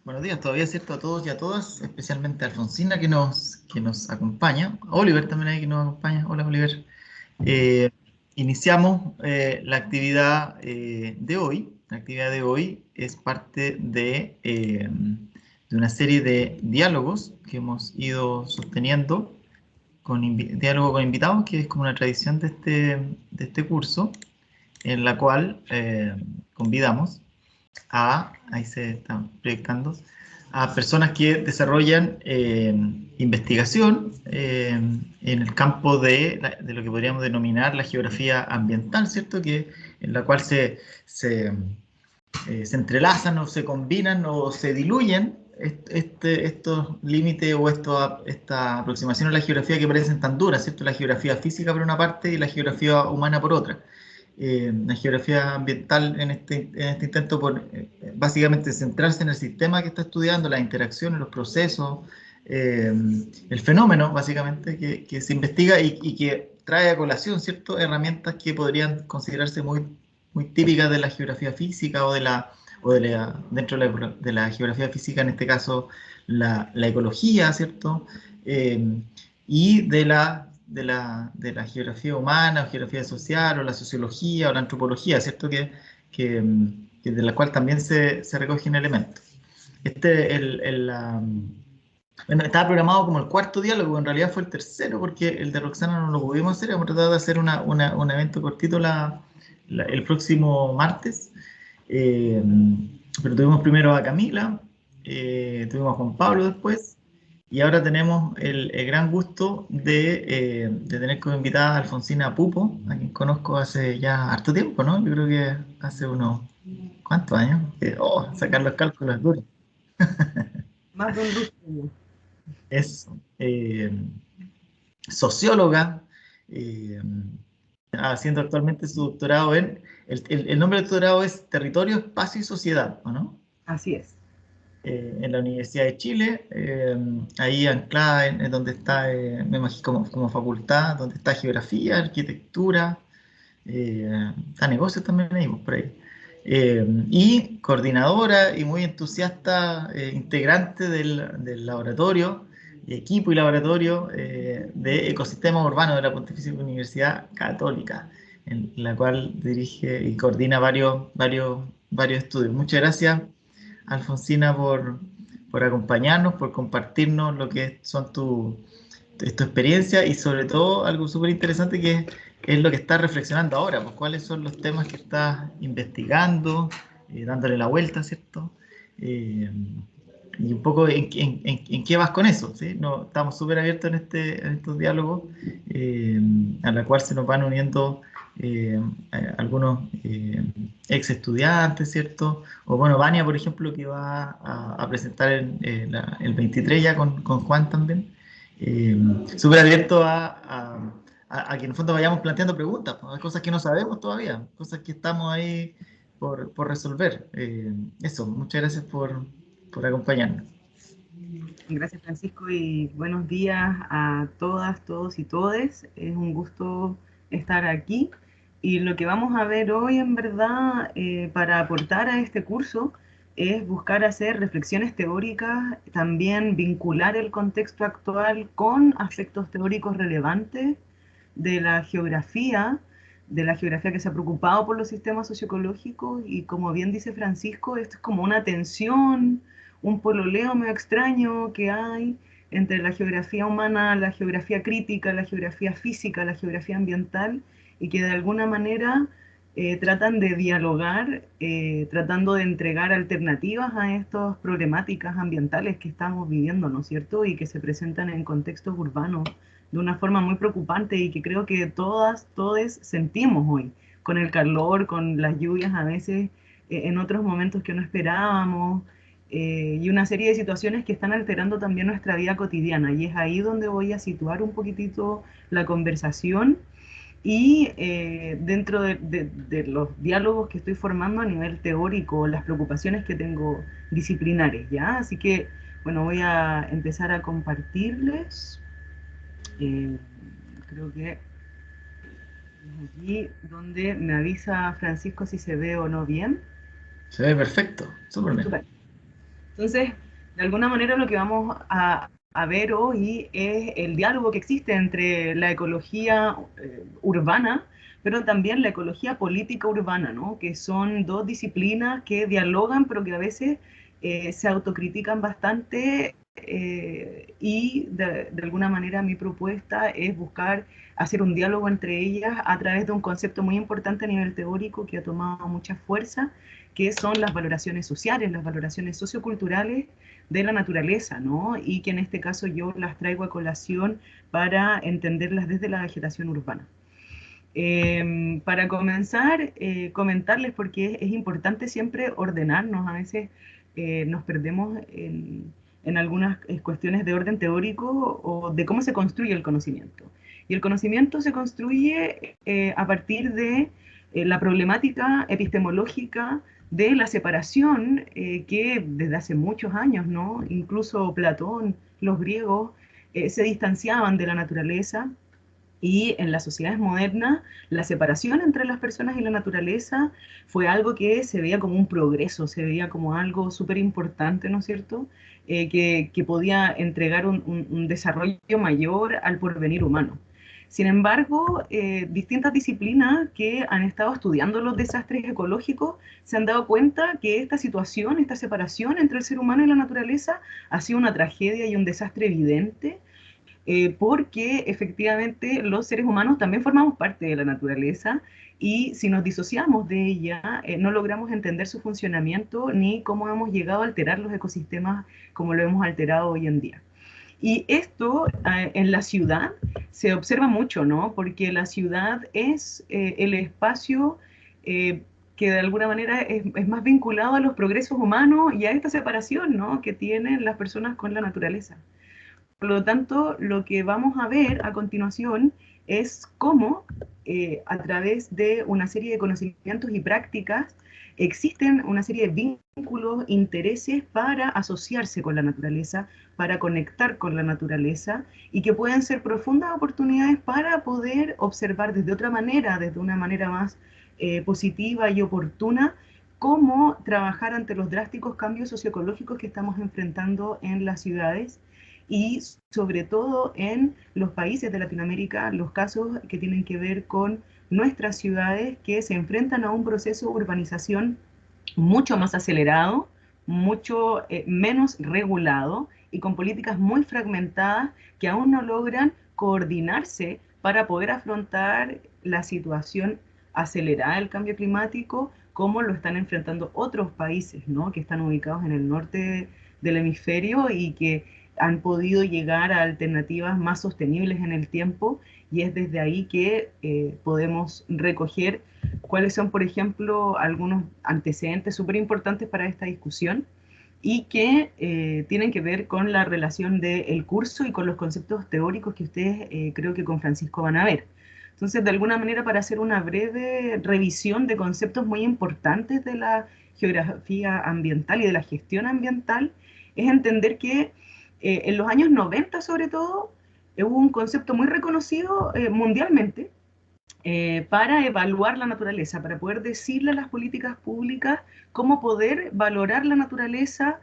Buenos días todavía, ¿cierto? A todos y a todas, especialmente a Alfonsina que nos acompaña. A Oliver también ahí que nos acompaña. Hola, Oliver. Eh, Iniciamos la actividad de hoy. La actividad de hoy es parte de una serie de diálogos que hemos ido sosteniendo con diálogo con invitados, que es como una tradición de este curso, en la cual convidamos ahí se están proyectando, a personas que desarrollan investigación en el campo de lo que podríamos denominar la geografía ambiental, ¿cierto? En la cual se entrelazan o se combinan o se diluyen estos límites o esta aproximación a la geografía que parecen tan duras, ¿cierto? La geografía física por una parte y la geografía humana por otra. La geografía ambiental en este intento por básicamente centrarse en el sistema que está estudiando, las interacciones, los procesos, eh, el fenómeno básicamente que se investiga y que trae a colación, ¿cierto? Herramientas que podrían considerarse muy típicas de la geografía física dentro de la geografía física, en este caso, la ecología, ¿cierto? Y de la geografía humana, o geografía social, o la sociología, o la antropología, ¿cierto? De la cual también se recogen elementos. Bueno, estaba programado como el cuarto diálogo, en realidad fue el tercero, porque el de Roxana no lo pudimos hacer. Hemos tratado de hacer un evento cortito el próximo martes, eh, pero tuvimos primero a Camila, tuvimos a Juan Pablo después, y ahora tenemos el gran gusto de tener como invitada a Alfonsina Pupo, a quien conozco hace ya harto tiempo, ¿no? Yo creo que hace unos, ¿cuántos años? Sacar los cálculos es duro. Más de un lustro. Es socióloga, eh, haciendo actualmente su doctorado el nombre del doctorado es Territorio, Espacio y Sociedad, ¿o no? Así es. En la Universidad de Chile, ahí anclada en donde está, me imagino, como facultad, donde está geografía, arquitectura, está negocios también ahí, pues, por ahí. Y coordinadora y muy entusiasta, integrante del laboratorio, equipo y laboratorio de ecosistemas urbanos de la Pontificia Universidad Católica, en la cual dirige y coordina varios estudios. Muchas gracias, Alfonsina, por acompañarnos, por compartirnos lo que son tu experiencia y sobre todo algo súper interesante que es lo que estás reflexionando ahora, pues cuáles son los temas que estás investigando, dándole la vuelta, ¿cierto? Eh, y un poco en qué vas con eso, ¿sí? No, estamos súper abiertos en estos diálogos, a la cual se nos van uniendo eh, algunos ex estudiantes, ¿cierto? O bueno, Vania, por ejemplo, que va a presentar el 23 ya con Juan también. Eh, Súper abierto a que en el fondo vayamos planteando preguntas, pues, hay cosas que no sabemos todavía, cosas que estamos ahí por resolver. Eso, muchas gracias por acompañarnos. Gracias, Francisco, y buenos días a todas, todos y todes. Es un gusto estar aquí. Y lo que vamos a ver hoy, en verdad, para aportar a este curso, es buscar hacer reflexiones teóricas, también vincular el contexto actual con aspectos teóricos relevantes de la geografía que se ha preocupado por los sistemas socioecológicos, y como bien dice Francisco, esto es como una tensión, un pololeo medio extraño que hay entre la geografía humana, la geografía crítica, la geografía física, la geografía ambiental, y que de alguna manera tratan de dialogar, tratando de entregar alternativas a estas problemáticas ambientales que estamos viviendo, ¿no es cierto? Y que se presentan en contextos urbanos de una forma muy preocupante y que creo que todas, todos sentimos hoy, con el calor, con las lluvias a veces, en otros momentos que no esperábamos, y una serie de situaciones que están alterando también nuestra vida cotidiana. Y es ahí donde voy a situar un poquitito la conversación y dentro de los diálogos que estoy formando a nivel teórico, las preocupaciones que tengo disciplinares, ¿ya? Así que, bueno, voy a empezar a compartirles. Eh, Creo que es aquí donde me avisa Francisco si se ve o no bien. Se ve perfecto, súper bien. Super. Entonces, de alguna manera lo que vamos a ver hoy es el diálogo que existe entre la ecología urbana, pero también la ecología política urbana, ¿no? Que son dos disciplinas que dialogan, pero que a veces se autocritican bastante, y de alguna manera mi propuesta es buscar hacer un diálogo entre ellas a través de un concepto muy importante a nivel teórico que ha tomado mucha fuerza, que son las valoraciones sociales, las valoraciones socioculturales de la naturaleza, ¿no? Y que en este caso yo las traigo a colación para entenderlas desde la vegetación urbana. Para comenzar, comentarles, porque es importante siempre ordenarnos, a veces nos perdemos en algunas cuestiones de orden teórico o de cómo se construye el conocimiento. Y el conocimiento se construye a partir de la problemática epistemológica de la separación que desde hace muchos años, ¿no? Incluso Platón, los griegos, se distanciaban de la naturaleza, y en las sociedades modernas, la separación entre las personas y la naturaleza fue algo que se veía como un progreso, se veía como algo súper importante, ¿no es cierto? Que podía entregar un desarrollo mayor al porvenir humano. Sin embargo, distintas disciplinas que han estado estudiando los desastres ecológicos se han dado cuenta que esta situación, esta separación entre el ser humano y la naturaleza ha sido una tragedia y un desastre evidente, porque efectivamente los seres humanos también formamos parte de la naturaleza, y si nos disociamos de ella, no logramos entender su funcionamiento ni cómo hemos llegado a alterar los ecosistemas como lo hemos alterado hoy en día. Y esto en la ciudad se observa mucho, ¿no? Porque la ciudad es el espacio que de alguna manera es más vinculado a los progresos humanos y a esta separación, ¿no? Que tienen las personas con la naturaleza. Por lo tanto, lo que vamos a ver a continuación es cómo, a través de una serie de conocimientos y prácticas, existen una serie de vínculos, intereses para asociarse con la naturaleza, para conectar con la naturaleza, y que pueden ser profundas oportunidades para poder observar desde otra manera, desde una manera más positiva y oportuna, cómo trabajar ante los drásticos cambios socioecológicos que estamos enfrentando en las ciudades, y sobre todo en los países de Latinoamérica, los casos que tienen que ver con nuestras ciudades que se enfrentan a un proceso de urbanización mucho más acelerado, mucho menos regulado y con políticas muy fragmentadas que aún no logran coordinarse para poder afrontar la situación acelerada del cambio climático como lo están enfrentando otros países, ¿no? Que están ubicados en el norte del hemisferio y que han podido llegar a alternativas más sostenibles en el tiempo, y es desde ahí que podemos recoger cuáles son, por ejemplo, algunos antecedentes súper importantes para esta discusión y que tienen que ver con la relación del curso y con los conceptos teóricos que ustedes creo que con Francisco van a ver. Entonces, de alguna manera, para hacer una breve revisión de conceptos muy importantes de la geografía ambiental y de la gestión ambiental, es entender que en los años 90 sobre todo, hubo un concepto muy reconocido mundialmente para evaluar la naturaleza, para poder decirle a las políticas públicas cómo poder valorar la naturaleza,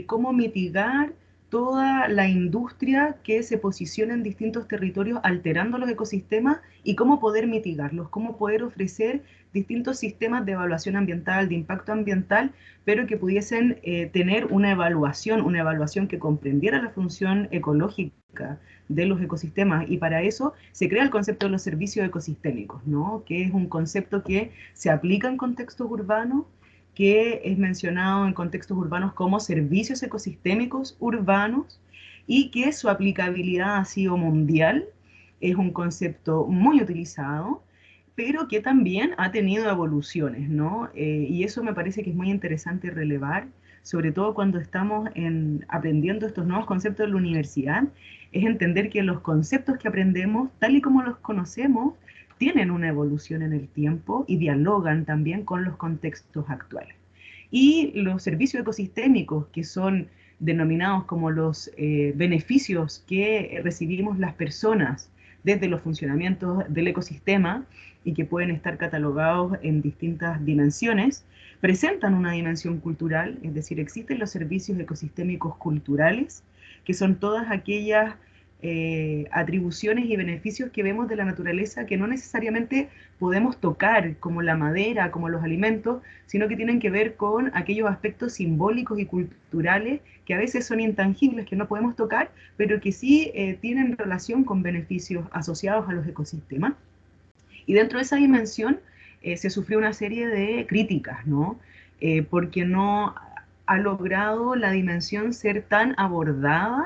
cómo mitigar toda la industria que se posiciona en distintos territorios alterando los ecosistemas, y cómo poder mitigarlos, cómo poder ofrecer distintos sistemas de evaluación ambiental, de impacto ambiental, pero que pudiesen tener una evaluación que comprendiera la función ecológica de los ecosistemas, y para eso se crea el concepto de los servicios ecosistémicos, ¿no? Que es un concepto que se aplica en contextos urbanos, que es mencionado en contextos urbanos como servicios ecosistémicos urbanos, y que su aplicabilidad ha sido mundial, es un concepto muy utilizado, pero que también ha tenido evoluciones, ¿no? Y eso me parece que es muy interesante relevar, sobre todo cuando estamos aprendiendo estos nuevos conceptos en la universidad, es entender que los conceptos que aprendemos, tal y como los conocemos, tienen una evolución en el tiempo y dialogan también con los contextos actuales. Y los servicios ecosistémicos, que son denominados como los beneficios que recibimos las personas desde los funcionamientos del ecosistema y que pueden estar catalogados en distintas dimensiones, presentan una dimensión cultural, es decir, existen los servicios ecosistémicos culturales, que son todas aquellas atribuciones y beneficios que vemos de la naturaleza que no necesariamente podemos tocar, como la madera, como los alimentos, sino que tienen que ver con aquellos aspectos simbólicos y culturales que a veces son intangibles, que no podemos tocar, pero que sí tienen relación con beneficios asociados a los ecosistemas. Y dentro de esa dimensión se sufrió una serie de críticas, ¿no? Porque no ha logrado la dimensión ser tan abordada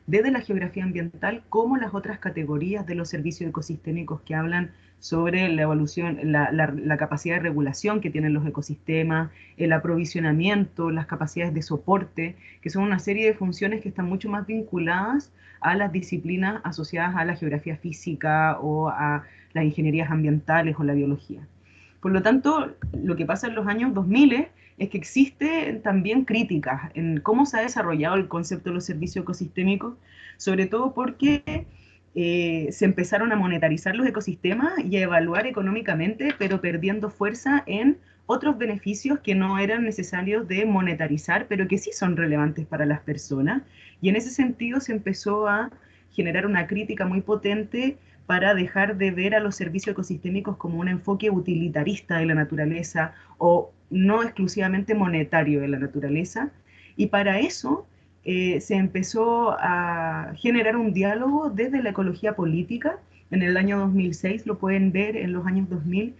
desde la geografía ambiental como las otras categorías de los servicios ecosistémicos que hablan sobre la evolución, la capacidad de regulación que tienen los ecosistemas, el aprovisionamiento, las capacidades de soporte, que son una serie de funciones que están mucho más vinculadas a las disciplinas asociadas a la geografía física o a las ingenierías ambientales o la biología. Por lo tanto, lo que pasa en los años 2000 es que existen también críticas en cómo se ha desarrollado el concepto de los servicios ecosistémicos, sobre todo porque se empezaron a monetarizar los ecosistemas y a evaluar económicamente, pero perdiendo fuerza en otros beneficios que no eran necesarios de monetarizar, pero que sí son relevantes para las personas. Y en ese sentido se empezó a generar una crítica muy potente para dejar de ver a los servicios ecosistémicos como un enfoque utilitarista de la naturaleza o no exclusivamente monetario de la naturaleza. Y para eso se empezó a generar un diálogo desde la ecología política. En el año 2006, lo pueden ver, en los años 2000,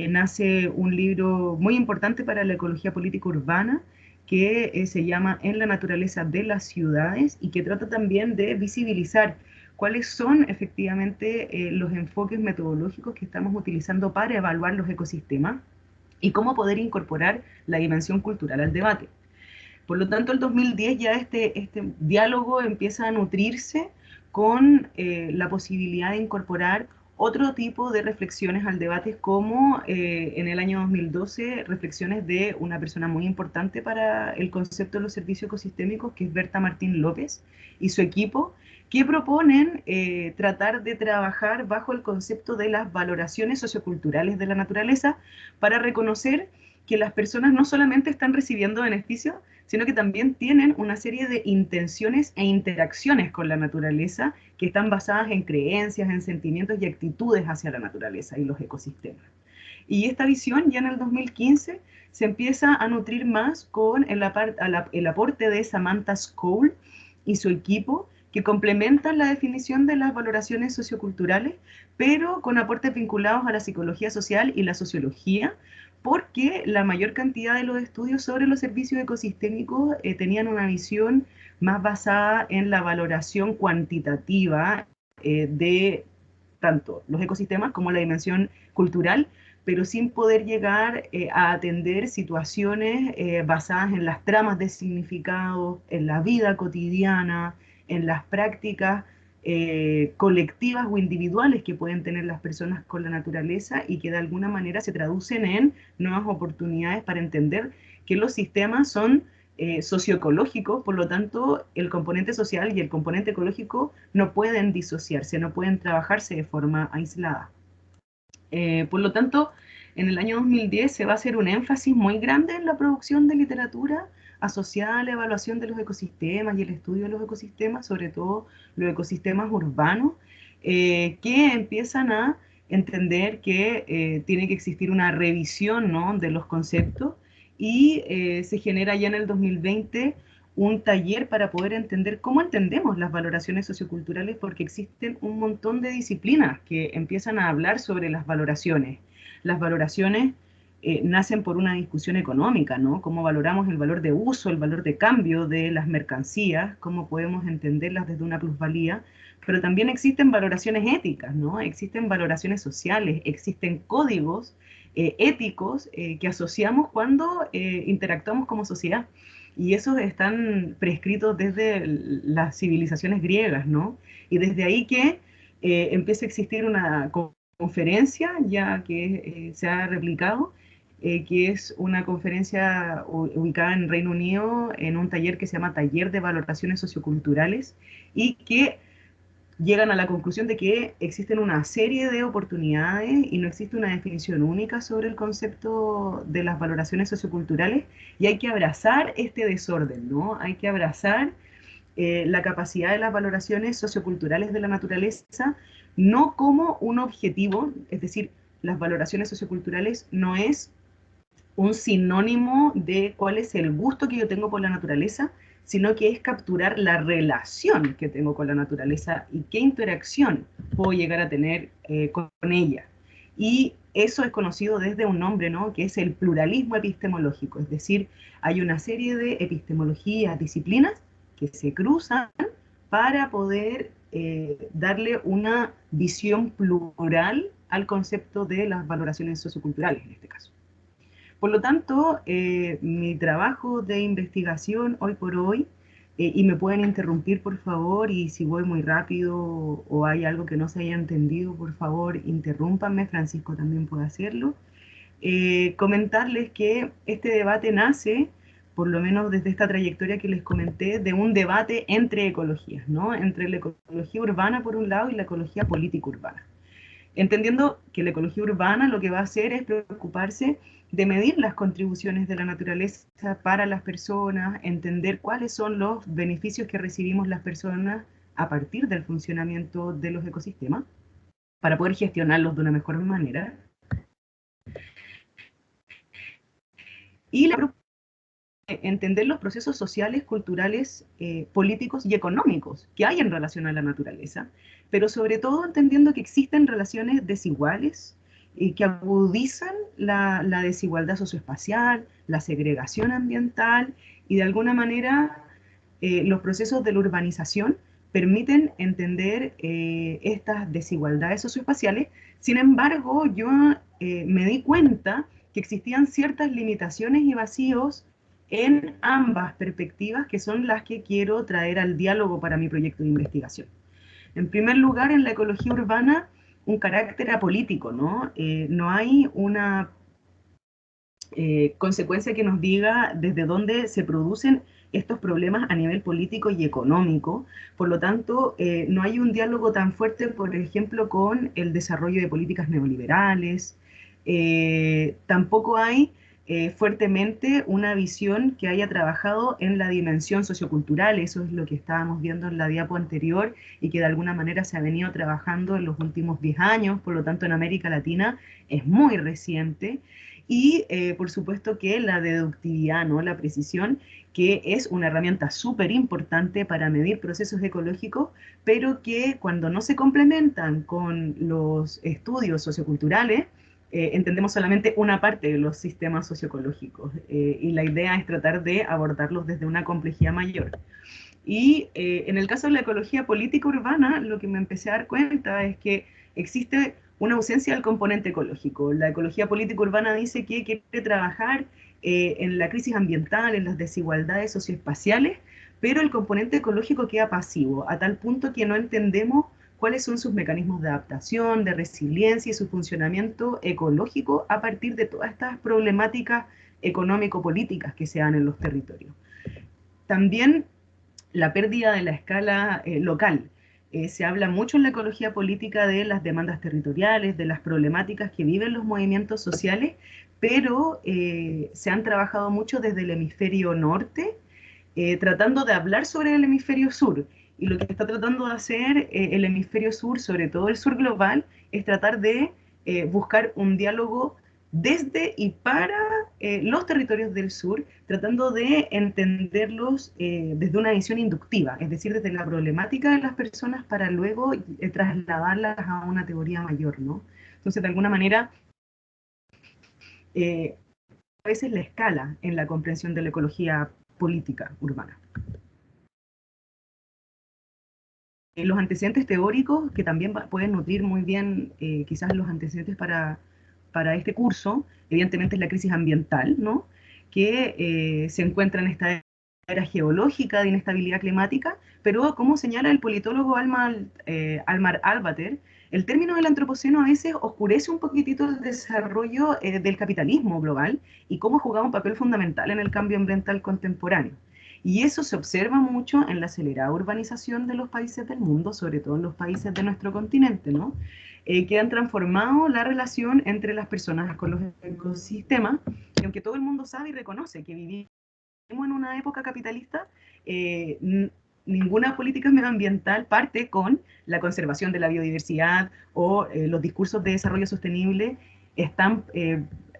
nace un libro muy importante para la ecología política urbana, que se llama En la naturaleza de las ciudades y que trata también de visibilizar cuáles son efectivamente los enfoques metodológicos que estamos utilizando para evaluar los ecosistemas y cómo poder incorporar la dimensión cultural al debate. Por lo tanto, el 2010 ya este diálogo empieza a nutrirse con la posibilidad de incorporar otro tipo de reflexiones al debate, como en el año 2012, reflexiones de una persona muy importante para el concepto de los servicios ecosistémicos, que es Berta Martín López, y su equipo, que proponen tratar de trabajar bajo el concepto de las valoraciones socioculturales de la naturaleza para reconocer que las personas no solamente están recibiendo beneficios, sino que también tienen una serie de intenciones e interacciones con la naturaleza que están basadas en creencias, en sentimientos y actitudes hacia la naturaleza y los ecosistemas. Y esta visión ya en el 2015 se empieza a nutrir más con el aporte de Samantha Skoll y su equipo, que complementan la definición de las valoraciones socioculturales, pero con aportes vinculados a la psicología social y la sociología, porque la mayor cantidad de los estudios sobre los servicios ecosistémicos tenían una visión más basada en la valoración cuantitativa de tanto los ecosistemas como la dimensión cultural, pero sin poder llegar a atender situaciones basadas en las tramas de significado, en la vida cotidiana, en las prácticas colectivas o individuales que pueden tener las personas con la naturaleza y que de alguna manera se traducen en nuevas oportunidades para entender que los sistemas son socioecológicos, por lo tanto el componente social y el componente ecológico no pueden disociarse, no pueden trabajarse de forma aislada. Por lo tanto, en el año 2010 se va a hacer un énfasis muy grande en la producción de literatura asociada a la evaluación de los ecosistemas y el estudio de los ecosistemas, sobre todo los ecosistemas urbanos, que empiezan a entender que tiene que existir una revisión, ¿no?, de los conceptos y se genera ya en el 2020 un taller para poder entender cómo entendemos las valoraciones socioculturales, porque existen un montón de disciplinas que empiezan a hablar sobre las valoraciones. Las valoraciones nacen por una discusión económica, ¿no? Cómo valoramos el valor de uso, el valor de cambio de las mercancías, cómo podemos entenderlas desde una plusvalía, pero también existen valoraciones éticas, ¿no? Existen valoraciones sociales, existen códigos éticos que asociamos cuando interactuamos como sociedad. Y esos están prescritos desde las civilizaciones griegas, ¿no? Y desde ahí que empieza a existir una conferencia ya que se ha replicado, que es una conferencia ubicada en Reino Unido en un taller que se llama Taller de Valoraciones Socioculturales y que llegan a la conclusión de que existen una serie de oportunidades y no existe una definición única sobre el concepto de las valoraciones socioculturales, y hay que abrazar este desorden, ¿no? Hay que abrazar la capacidad de las valoraciones socioculturales de la naturaleza, no como un objetivo, es decir, las valoraciones socioculturales no es un sinónimo de cuál es el gusto que yo tengo por la naturaleza, sino que es capturar la relación que tengo con la naturaleza y qué interacción puedo llegar a tener con ella. Y eso es conocido desde un nombre, ¿no? Que es el pluralismo epistemológico, es decir, hay una serie de epistemologías, disciplinas que se cruzan para poder darle una visión plural al concepto de las valoraciones socioculturales en este caso. Por lo tanto, mi trabajo de investigación hoy por hoy, y me pueden interrumpir por favor, y si voy muy rápido o hay algo que no se haya entendido, por favor, interrúmpanme, Francisco también puede hacerlo. Comentarles que este debate nace, por lo menos desde esta trayectoria que les comenté, de un debate entre ecologías, ¿no? Entre la ecología urbana por un lado y la ecología política urbana. Entendiendo que la ecología urbana lo que va a hacer es preocuparse de medir las contribuciones de la naturaleza para las personas, entender cuáles son los beneficios que recibimos las personas a partir del funcionamiento de los ecosistemas, para poder gestionarlos de una mejor manera. Y entender los procesos sociales, culturales, políticos y económicos que hay en relación a la naturaleza, pero sobre todo entendiendo que existen relaciones desiguales y que agudizan la desigualdad socioespacial, la segregación ambiental, y de alguna manera los procesos de la urbanización permiten entender estas desigualdades socioespaciales. Sin embargo, yo me di cuenta que existían ciertas limitaciones y vacíos en ambas perspectivas, que son las que quiero traer al diálogo para mi proyecto de investigación. En primer lugar, en la ecología urbana, un carácter apolítico, ¿no? No hay una consecuencia que nos diga desde dónde se producen estos problemas a nivel político y económico. Por lo tanto, no hay un diálogo tan fuerte, por ejemplo, con el desarrollo de políticas neoliberales. Tampoco hay fuertemente una visión que haya trabajado en la dimensión sociocultural. Eso es lo que estábamos viendo en la diapo anterior y que de alguna manera se ha venido trabajando en los últimos 10 años, por lo tanto en América Latina es muy reciente. Y por supuesto que la deductividad, ¿no? La precisión, que es una herramienta súper importante para medir procesos ecológicos, pero que cuando no se complementan con los estudios socioculturales, entendemos solamente una parte de los sistemas socioecológicos, y la idea es tratar de abordarlos desde una complejidad mayor. Y en el caso de la ecología política urbana, lo que me empecé a dar cuenta es que existe una ausencia del componente ecológico. La ecología política urbana dice que quiere trabajar en la crisis ambiental, en las desigualdades socioespaciales, pero el componente ecológico queda pasivo, a tal punto que no entendemos cuáles son sus mecanismos de adaptación, de resiliencia y su funcionamiento ecológico a partir de todas estas problemáticas económico-políticas que se dan en los territorios. También la pérdida de la escala local. Se habla mucho en la ecología política de las demandas territoriales, de las problemáticas que viven los movimientos sociales, pero se han trabajado mucho desde el hemisferio norte, tratando de hablar sobre el hemisferio sur. Y lo que está tratando de hacer el hemisferio sur, sobre todo el sur global, es tratar de buscar un diálogo desde y para los territorios del sur, tratando de entenderlos desde una visión inductiva, es decir, desde la problemática de las personas para luego trasladarlas a una teoría mayor, ¿no? Entonces, de alguna manera, a veces la escala en la comprensión de la ecología política urbana. Los antecedentes teóricos, que también pueden nutrir muy bien quizás los antecedentes para este curso, evidentemente es la crisis ambiental, ¿no? Que se encuentra en esta era geológica de inestabilidad climática, pero como señala el politólogo Almar Albater, el término del antropoceno a veces oscurece un poquitito el desarrollo del capitalismo global y cómo jugaba un papel fundamental en el cambio ambiental contemporáneo. Y eso se observa mucho en la acelerada urbanización de los países del mundo, sobre todo en los países de nuestro continente, ¿no? Que han transformado la relación entre las personas con los ecosistemas, y aunque todo el mundo sabe y reconoce que vivimos en una época capitalista, ninguna política medioambiental parte con la conservación de la biodiversidad o los discursos de desarrollo sostenible están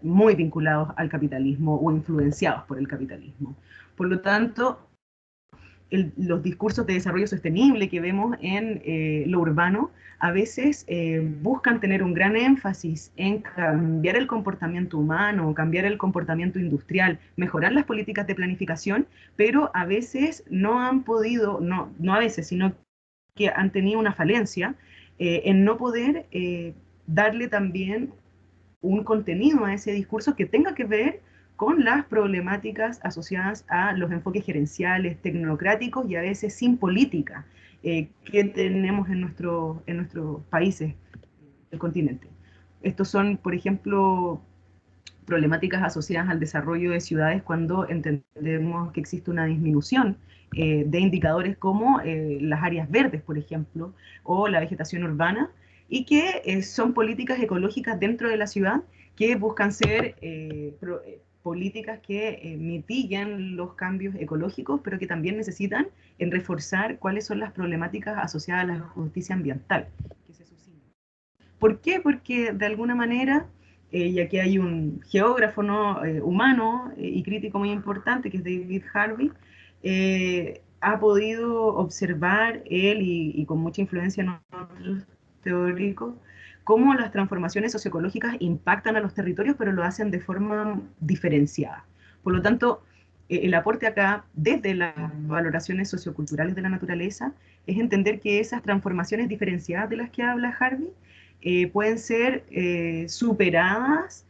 muy vinculados al capitalismo o influenciados por el capitalismo. Por lo tanto, los discursos de desarrollo sostenible que vemos en lo urbano a veces buscan tener un gran énfasis en cambiar el comportamiento humano, cambiar el comportamiento industrial, mejorar las políticas de planificación, pero a veces no han podido, no a veces, sino que han tenido una falencia en no poder darle también un contenido a ese discurso que tenga que ver con las problemáticas asociadas a los enfoques gerenciales, tecnocráticos y a veces sin política que tenemos en nuestros países del continente. Estos son, por ejemplo, problemáticas asociadas al desarrollo de ciudades cuando entendemos que existe una disminución de indicadores como las áreas verdes, por ejemplo, o la vegetación urbana, y que son políticas ecológicas dentro de la ciudad que buscan ser políticas que mitiguen los cambios ecológicos, pero que también necesitan reforzar cuáles son las problemáticas asociadas a la justicia ambiental que se suscitan. ¿Por qué? Porque de alguna manera, y aquí hay un geógrafo, ¿no? Humano y crítico muy importante, que es David Harvey, ha podido observar él y con mucha influencia en otros teóricos, cómo las transformaciones socioecológicas impactan a los territorios, pero lo hacen de forma diferenciada. Por lo tanto, el aporte acá, desde las valoraciones socioculturales de la naturaleza, es entender que esas transformaciones diferenciadas de las que habla Harvey pueden ser superadas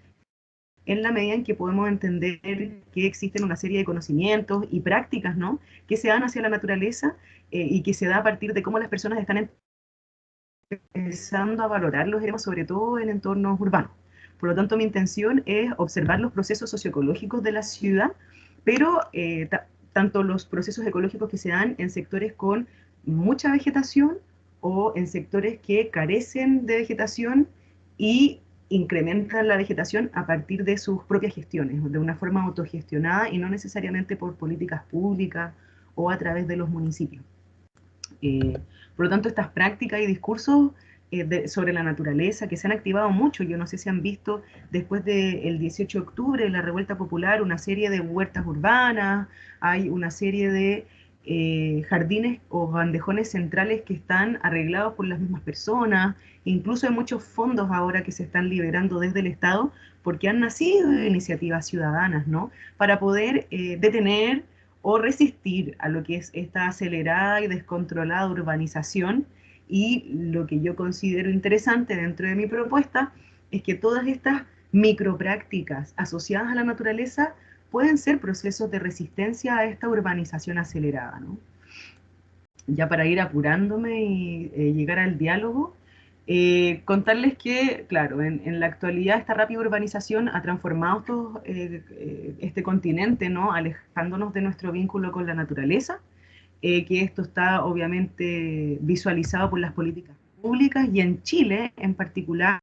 en la medida en que podemos entender que existen una serie de conocimientos y prácticas, ¿no?, que se dan hacia la naturaleza y que se da a partir de cómo las personas están empezando a valorar los temas, sobre todo en entornos urbanos. Por lo tanto, mi intención es observar los procesos socioecológicos de la ciudad, pero tanto los procesos ecológicos que se dan en sectores con mucha vegetación o en sectores que carecen de vegetación y incrementan la vegetación a partir de sus propias gestiones, de una forma autogestionada y no necesariamente por políticas públicas o a través de los municipios. Por lo tanto, estas prácticas y discursos sobre la naturaleza que se han activado mucho, yo no sé si han visto después del 18 de octubre, la revuelta popular, una serie de huertas urbanas, hay una serie de jardines o bandejones centrales que están arreglados por las mismas personas, incluso hay muchos fondos ahora que se están liberando desde el Estado porque han nacido de iniciativas ciudadanas, ¿no?, para poder detener o resistir a lo que es esta acelerada y descontrolada urbanización. Y lo que yo considero interesante dentro de mi propuesta es que todas estas microprácticas asociadas a la naturaleza pueden ser procesos de resistencia a esta urbanización acelerada, ¿no? Ya para ir apurándome y llegar al diálogo, contarles que, claro, en la actualidad esta rápida urbanización ha transformado este continente, ¿no?, alejándonos de nuestro vínculo con la naturaleza, que esto está obviamente visualizado por las políticas públicas, y en Chile en particular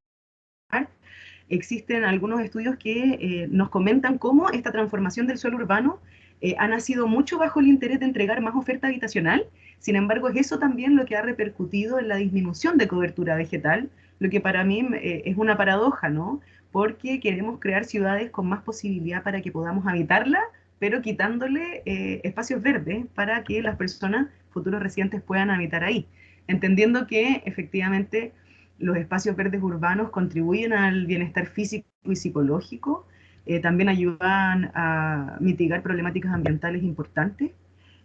existen algunos estudios que nos comentan cómo esta transformación del suelo urbano ha nacido mucho bajo el interés de entregar más oferta habitacional. Sin embargo, es eso también lo que ha repercutido en la disminución de cobertura vegetal, lo que para mí es una paradoja, ¿no?, porque queremos crear ciudades con más posibilidad para que podamos habitarlas, pero quitándole espacios verdes para que las personas, futuros residentes, puedan habitar ahí, entendiendo que efectivamente los espacios verdes urbanos contribuyen al bienestar físico y psicológico, también ayudan a mitigar problemáticas ambientales importantes,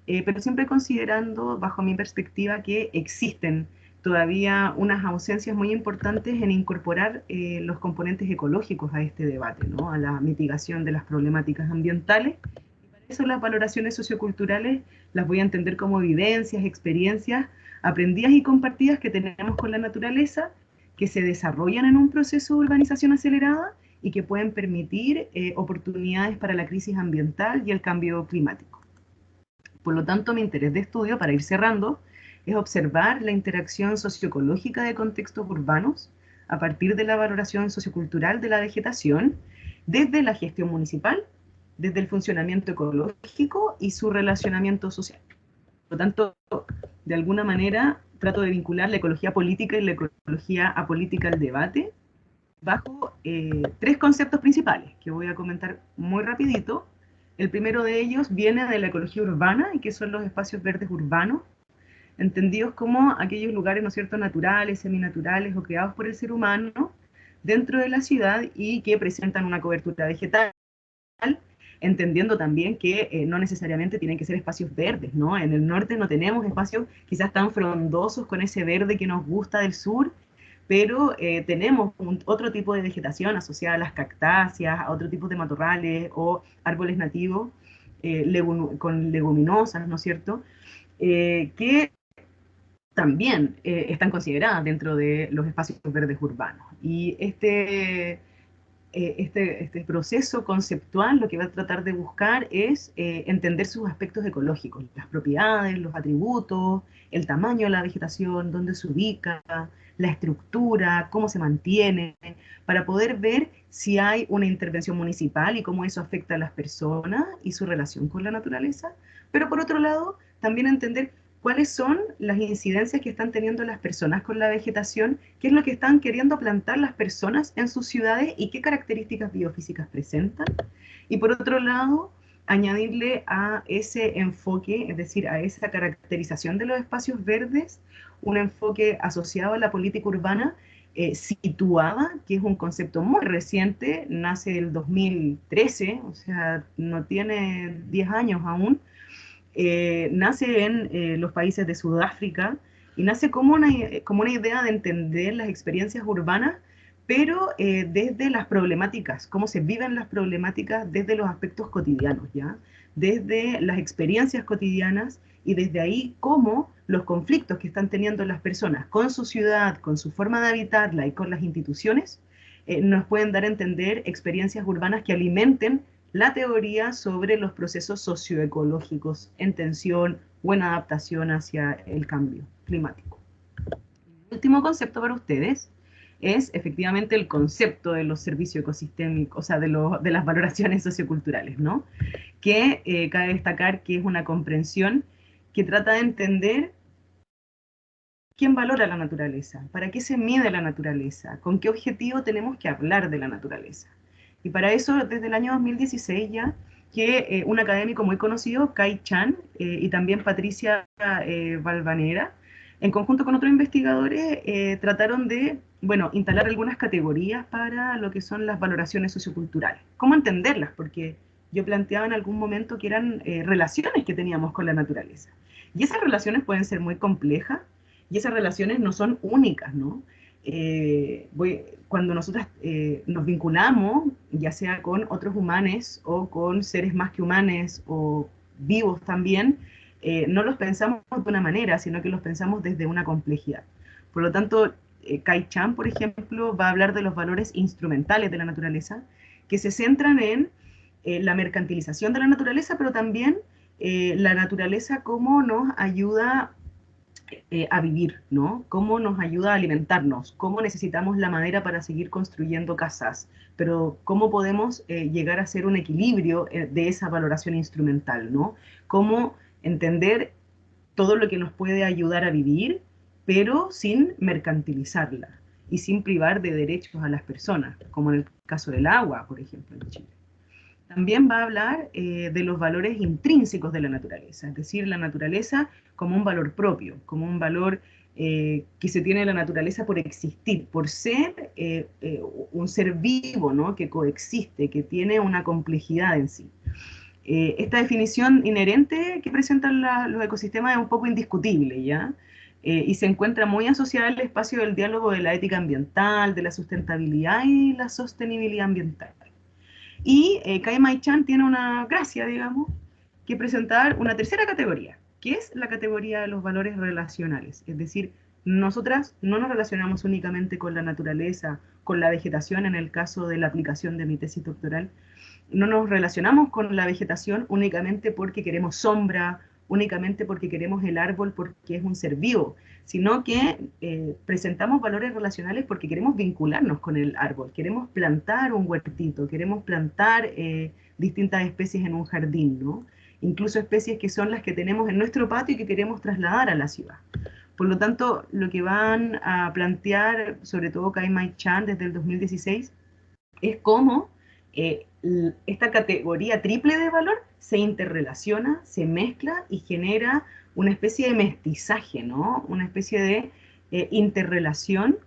pero siempre considerando, bajo mi perspectiva, que existen todavía unas ausencias muy importantes en incorporar los componentes ecológicos a este debate, ¿no?, a la mitigación de las problemáticas ambientales. Y para eso las valoraciones socioculturales las voy a entender como vivencias, experiencias aprendidas y compartidas que tenemos con la naturaleza, que se desarrollan en un proceso de urbanización acelerada y que pueden permitir oportunidades para la crisis ambiental y el cambio climático. Por lo tanto, mi interés de estudio, para ir cerrando, es observar la interacción socioecológica de contextos urbanos a partir de la valoración sociocultural de la vegetación, desde la gestión municipal, desde el funcionamiento ecológico y su relacionamiento social. Por lo tanto, de alguna manera, trato de vincular la ecología política y la ecología apolítica al debate bajo tres conceptos principales que voy a comentar muy rapidito. El primero de ellos viene de la ecología urbana, y que son los espacios verdes urbanos, entendidos como aquellos lugares, ¿no es cierto?, naturales, seminaturales o creados por el ser humano dentro de la ciudad y que presentan una cobertura vegetal, entendiendo también que no necesariamente tienen que ser espacios verdes, ¿no? En el norte no tenemos espacios quizás tan frondosos con ese verde que nos gusta del sur, pero tenemos otro tipo de vegetación asociada a las cactáceas, a otro tipo de matorrales o árboles nativos con leguminosas, ¿no es cierto?, que también están consideradas dentro de los espacios verdes urbanos. Y este proceso conceptual lo que va a tratar de buscar es entender sus aspectos ecológicos, las propiedades, los atributos, el tamaño de la vegetación, dónde se ubica, la estructura, cómo se mantiene, para poder ver si hay una intervención municipal y cómo eso afecta a las personas y su relación con la naturaleza. Pero por otro lado, también entender cuáles son las incidencias que están teniendo las personas con la vegetación, qué es lo que están queriendo plantar las personas en sus ciudades y qué características biofísicas presentan. Y por otro lado, añadirle a ese enfoque, es decir, a esa caracterización de los espacios verdes, un enfoque asociado a la política urbana situada, que es un concepto muy reciente, nace el 2013, o sea, no tiene 10 años aún, nace en los países de Sudáfrica y nace como una idea de entender las experiencias urbanas, pero desde las problemáticas, cómo se viven las problemáticas desde los aspectos cotidianos, ¿ya? Desde las experiencias cotidianas y desde ahí cómo los conflictos que están teniendo las personas con su ciudad, con su forma de habitarla y con las instituciones, nos pueden dar a entender experiencias urbanas que alimenten la teoría sobre los procesos socioecológicos en tensión o en adaptación hacia el cambio climático. El último concepto para ustedes es efectivamente el concepto de los servicios ecosistémicos, o sea, de las valoraciones socioculturales, ¿no? Que cabe destacar que es una comprensión que trata de entender quién valora la naturaleza, para qué se mide la naturaleza, con qué objetivo tenemos que hablar de la naturaleza. Y para eso, desde el año 2016 ya, que un académico muy conocido, Kai Chan, y también Patricia Valvanera, en conjunto con otros investigadores, trataron de, bueno, instalar algunas categorías para lo que son las valoraciones socioculturales. ¿Cómo entenderlas? Porque yo planteaba en algún momento que eran relaciones que teníamos con la naturaleza. Y esas relaciones pueden ser muy complejas, y esas relaciones no son únicas, ¿no? Cuando nosotras nos vinculamos, ya sea con otros humanos o con seres más que humanos o vivos también, no los pensamos de una manera, sino que los pensamos desde una complejidad. Por lo tanto, Kai Chan, por ejemplo, va a hablar de los valores instrumentales de la naturaleza, que se centran en la mercantilización de la naturaleza, pero también la naturaleza cómo nos ayuda a vivir, ¿no? Cómo nos ayuda a alimentarnos, cómo necesitamos la madera para seguir construyendo casas, pero cómo podemos llegar a hacer un equilibrio de esa valoración instrumental, ¿no? Cómo entender todo lo que nos puede ayudar a vivir, pero sin mercantilizarla y sin privar de derechos a las personas, como en el caso del agua, por ejemplo, en Chile. También va a hablar de los valores intrínsecos de la naturaleza, es decir, la naturaleza como un valor propio, como un valor que se tiene de la naturaleza por existir, por ser un ser vivo, ¿no? Que coexiste, que tiene una complejidad en sí. Esta definición inherente que presentan los ecosistemas es un poco indiscutible, ¿ya? Y se encuentra muy asociada al espacio del diálogo de la ética ambiental, de la sustentabilidad y la sostenibilidad ambiental. Y Kai Mai Chan tiene una gracia, digamos, que presentar una tercera categoría, que es la categoría de los valores relacionales. Es decir, nosotras no nos relacionamos únicamente con la naturaleza, con la vegetación, en el caso de la aplicación de mi tesis doctoral. No nos relacionamos con la vegetación únicamente porque queremos sombra únicamente porque queremos el árbol porque es un ser vivo, sino que presentamos valores relacionales porque queremos vincularnos con el árbol, queremos plantar un huertito, queremos plantar distintas especies en un jardín, ¿no? Incluso especies que son las que tenemos en nuestro patio y que queremos trasladar a la ciudad. Por lo tanto, lo que van a plantear, sobre todo Kai Mai Chan desde el 2016, es cómo esta categoría triple de valor se interrelaciona, se mezcla y genera una especie de mestizaje, ¿no? Una especie de interrelación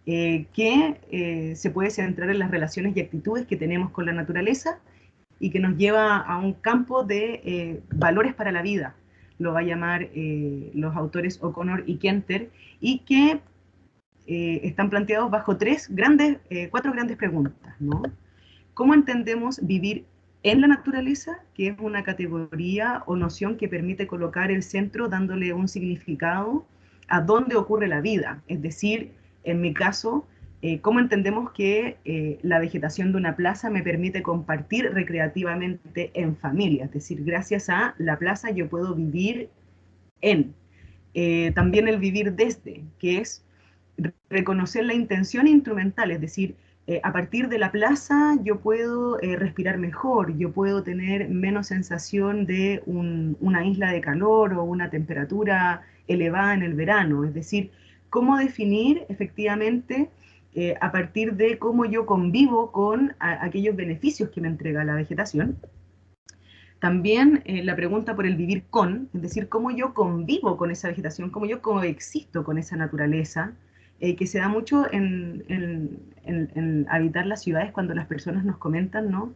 que se puede centrar en las relaciones y actitudes que tenemos con la naturaleza y que nos lleva a un campo de valores para la vida, lo va a llamar los autores O'Connor y Kenter, y que están planteados bajo cuatro grandes preguntas, ¿no? ¿Cómo entendemos vivir en la naturaleza, que es una categoría o noción que permite colocar el centro dándole un significado a dónde ocurre la vida? Es decir, en mi caso, ¿cómo entendemos que la vegetación de una plaza me permite compartir recreativamente en familia? Es decir, gracias a la plaza yo puedo vivir en. También el vivir desde, que es reconocer la intención instrumental, es decir, a partir de la plaza yo puedo respirar mejor, yo puedo tener menos sensación de una isla de calor o una temperatura elevada en el verano, es decir, cómo definir efectivamente a partir de cómo yo convivo con aquellos beneficios que me entrega la vegetación. También la pregunta por el vivir con, es decir, cómo yo convivo con esa vegetación, cómo yo coexisto con esa naturaleza, que se da mucho en habitar las ciudades cuando las personas nos comentan, ¿no?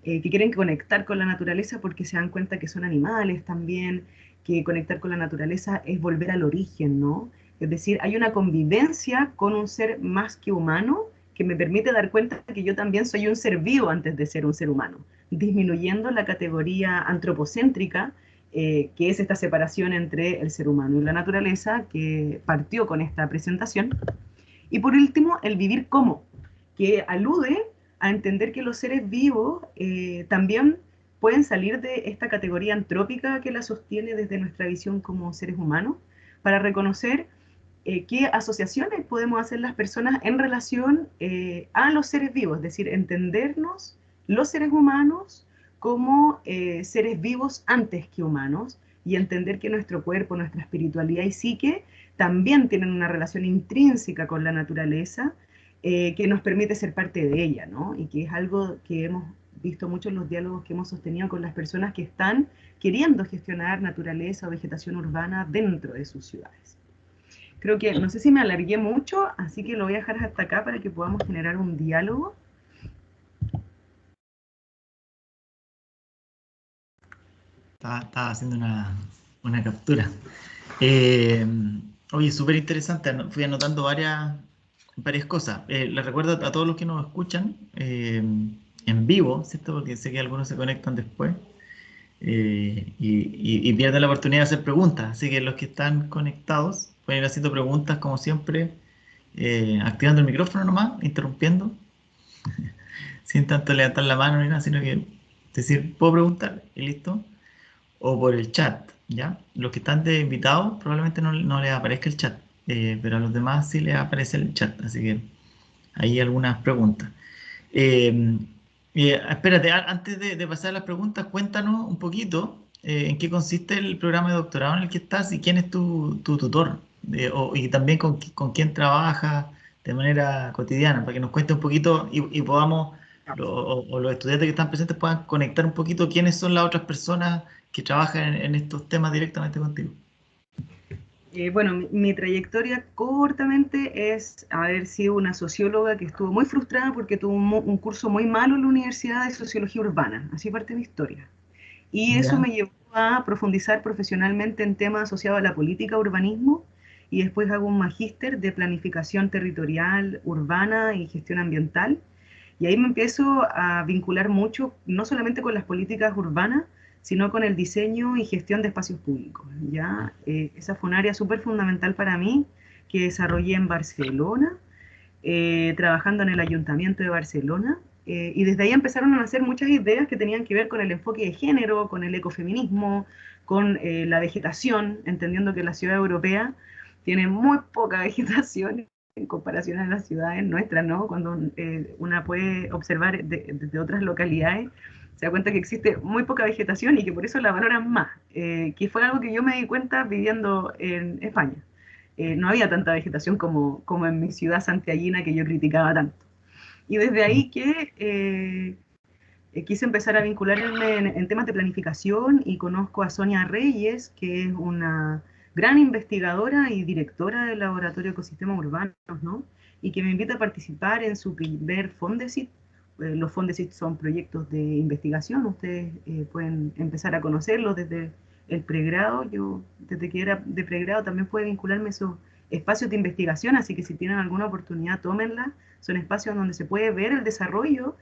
Que quieren conectar con la naturaleza porque se dan cuenta que son animales también, que conectar con la naturaleza es volver al origen, ¿no? Es decir, hay una convivencia con un ser más que humano que me permite dar cuenta que yo también soy un ser vivo antes de ser un ser humano, disminuyendo la categoría antropocéntrica, que es esta separación entre el ser humano y la naturaleza, que partió con esta presentación. Y por último, el vivir como, que alude a entender que los seres vivos también pueden salir de esta categoría antrópica que la sostiene desde nuestra visión como seres humanos, para reconocer qué asociaciones podemos hacer las personas en relación a los seres vivos, es decir, entendernos los seres humanos como seres vivos antes que humanos, y entender que nuestro cuerpo, nuestra espiritualidad y psique también tienen una relación intrínseca con la naturaleza que nos permite ser parte de ella, ¿no? Y que es algo que hemos visto mucho en los diálogos que hemos sostenido con las personas que están queriendo gestionar naturaleza o vegetación urbana dentro de sus ciudades. Creo que, no sé si me alargué mucho, así que lo voy a dejar hasta acá para que podamos generar un diálogo. Estaba haciendo una captura. Eh, Oye, súper interesante. Fui anotando varias cosas. Les recuerdo a todos los que nos escuchan en vivo, ¿cierto? Porque sé que algunos se conectan después y pierden la oportunidad de hacer preguntas. Así que los que están conectados pueden ir haciendo preguntas, como siempre, activando el micrófono nomás, interrumpiendo, sin tanto levantar la mano ni nada, sino que decir, puedo preguntar y listo. O por el chat, ¿ya? Los que están de invitados probablemente no les aparezca el chat, pero a los demás sí les aparece el chat, así que hay algunas preguntas. Eh, Espérate, antes de pasar a las preguntas, cuéntanos un poquito en qué consiste el programa de doctorado en el que estás y quién es tu tutor, y también con quién trabajas de manera cotidiana, para que nos cuente un poquito y podamos, o los estudiantes que están presentes puedan conectar un poquito quiénes son las otras personas que trabajan en estos temas directamente contigo. Bueno, mi trayectoria cortamente es haber sido una socióloga que estuvo muy frustrada porque tuvo un curso muy malo en la Universidad de Sociología Urbana, así parte mi historia. Y eso ¿Ya? me llevó a profundizar profesionalmente en temas asociados a la política, urbanismo, y después hago un magíster de planificación territorial, urbana y gestión ambiental. Y ahí me empiezo a vincular mucho, no solamente con las políticas urbanas, sino con el diseño y gestión de espacios públicos. ¿Ya? Esa fue un área súper fundamental para mí, que desarrollé en Barcelona, trabajando en el Ayuntamiento de Barcelona, y desde ahí empezaron a nacer muchas ideas que tenían que ver con el enfoque de género, con el ecofeminismo, con la vegetación, entendiendo que la ciudad europea tiene muy poca vegetación en comparación a las ciudades nuestras, ¿no? Cuando una puede observar desde otras localidades, se da cuenta que existe muy poca vegetación y que por eso la valoran más, que fue algo que yo me di cuenta viviendo en España. No había tanta vegetación como en mi ciudad santiaguina que yo criticaba tanto. Y desde ahí que quise empezar a vincularme en temas de planificación y conozco a Sonia Reyes, que es una gran investigadora y directora del Laboratorio de Ecosistemas Urbanos, ¿no? Y que me invita a participar en su primer Fondesit. Los Fondesit son proyectos de investigación, ustedes pueden empezar a conocerlos desde el pregrado. Yo, desde que era de pregrado, también pude vincularme a esos espacios de investigación, así que si tienen alguna oportunidad, tómenla. Son espacios donde se puede ver el desarrollo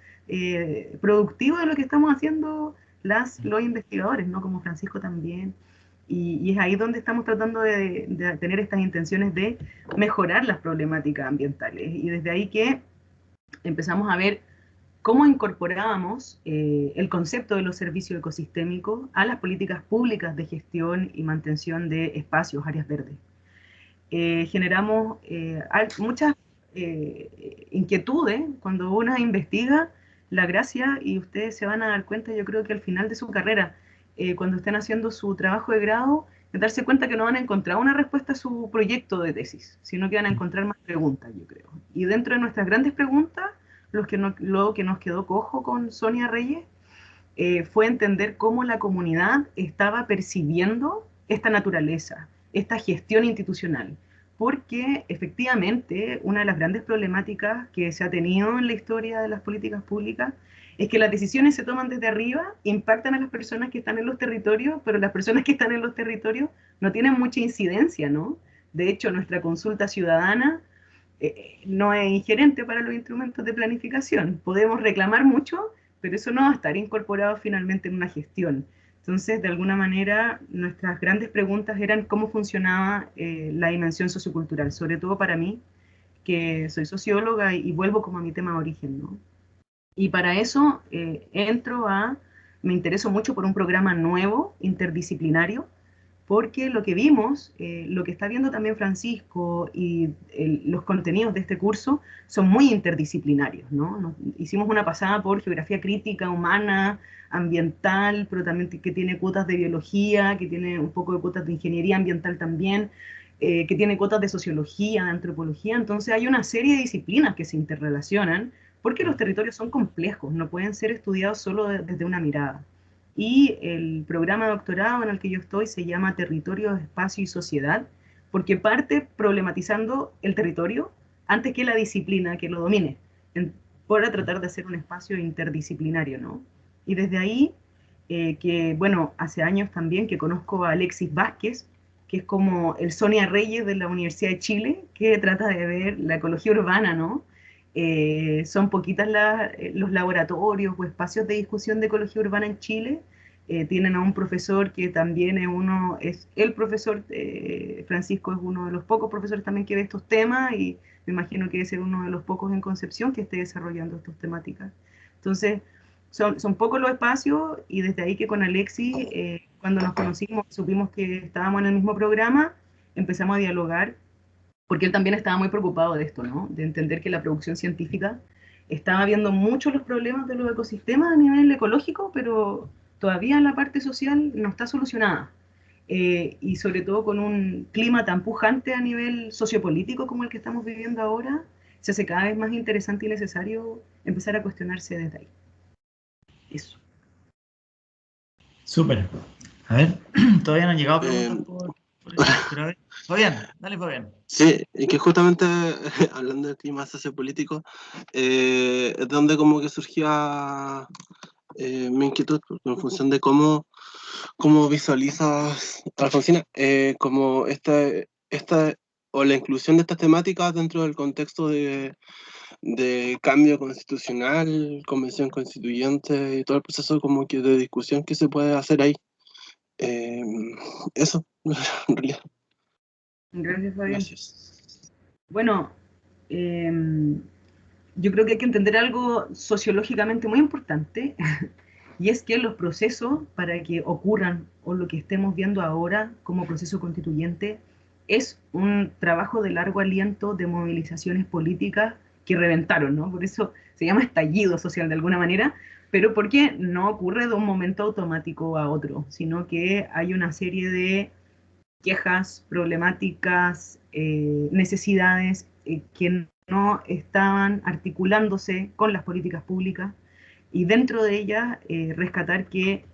productivo de lo que estamos haciendo los investigadores, ¿no? Como Francisco también. Y es ahí donde estamos tratando de tener estas intenciones de mejorar las problemáticas ambientales. Y desde ahí que empezamos a ver cómo incorporábamos el concepto de los servicios ecosistémicos a las políticas públicas de gestión y mantención de espacios, áreas verdes. Generamos muchas inquietudes cuando uno investiga. La gracia, y ustedes se van a dar cuenta, yo creo que al final de su carrera, cuando estén haciendo su trabajo de grado, de darse cuenta que no van a encontrar una respuesta a su proyecto de tesis, sino que van a encontrar más preguntas, yo creo. Y dentro de nuestras grandes preguntas, lo que nos quedó cojo con Sonia Reyes fue entender cómo la comunidad estaba percibiendo esta naturaleza, esta gestión institucional. Porque efectivamente una de las grandes problemáticas que se ha tenido en la historia de las políticas públicas es que las decisiones se toman desde arriba, impactan a las personas que están en los territorios, pero las personas que están en los territorios no tienen mucha incidencia, ¿no? De hecho, nuestra consulta ciudadana no es ingerente para los instrumentos de planificación. Podemos reclamar mucho, pero eso no va a estar incorporado finalmente en una gestión. Entonces, de alguna manera, nuestras grandes preguntas eran cómo funcionaba la dimensión sociocultural, sobre todo para mí, que soy socióloga y vuelvo como a mi tema de origen, ¿no? Y para eso me intereso mucho por un programa nuevo, interdisciplinario, porque lo que vimos, lo que está viendo también Francisco y los contenidos de este curso son muy interdisciplinarios, ¿no? Hicimos una pasada por geografía crítica, humana, ambiental, pero también que tiene cuotas de biología, que tiene un poco de cuotas de ingeniería ambiental también, que tiene cuotas de sociología, de antropología. Entonces hay una serie de disciplinas que se interrelacionan porque los territorios son complejos, no pueden ser estudiados solo desde una mirada. Y el programa de doctorado en el que yo estoy se llama Territorio, Espacio y Sociedad, porque parte problematizando el territorio antes que la disciplina que lo domine, para tratar de hacer un espacio interdisciplinario, ¿no? Y desde ahí, que bueno, hace años también que conozco a Alexis Vázquez, que es como el Sonia Reyes de la Universidad de Chile, que trata de ver la ecología urbana, ¿no? Son poquitas los laboratorios o espacios de discusión de ecología urbana en Chile. Tienen a un profesor que también es el profesor, Francisco es uno de los pocos profesores también que ve estos temas y me imagino que debe ser uno de los pocos en Concepción que esté desarrollando estas temáticas. Entonces, son pocos los espacios y desde ahí que con Alexis, cuando nos conocimos, supimos que estábamos en el mismo programa, empezamos a dialogar porque él también estaba muy preocupado de esto, ¿no? De entender que la producción científica estaba viendo mucho los problemas de los ecosistemas a nivel ecológico, pero todavía la parte social no está solucionada. Y sobre todo con un clima tan pujante a nivel sociopolítico como el que estamos viviendo ahora, se hace cada vez más interesante y necesario empezar a cuestionarse desde ahí. Eso. Súper. A ver, todavía no han llegado preguntas por el chat, pero a ver. Fabián, dale Fabián. Sí, y que justamente hablando del clima sociopolítico, es donde como que surgía mi inquietud, en función de cómo visualizas, Alfonsina, como esta o la inclusión de estas temáticas dentro del contexto de cambio constitucional, convención constituyente y todo el proceso como que de discusión que se puede hacer ahí. Eso, en realidad. Gracias, Fabián. Gracias. Bueno, yo creo que hay que entender algo sociológicamente muy importante, y es que los procesos para que ocurran, o lo que estemos viendo ahora como proceso constituyente, es un trabajo de largo aliento de movilizaciones políticas que reventaron, ¿no? Por eso se llama estallido social de alguna manera, pero porque no ocurre de un momento automático a otro, sino que hay una serie de quejas, problemáticas, necesidades que no estaban articulándose con las políticas públicas, y dentro de ellas rescatar que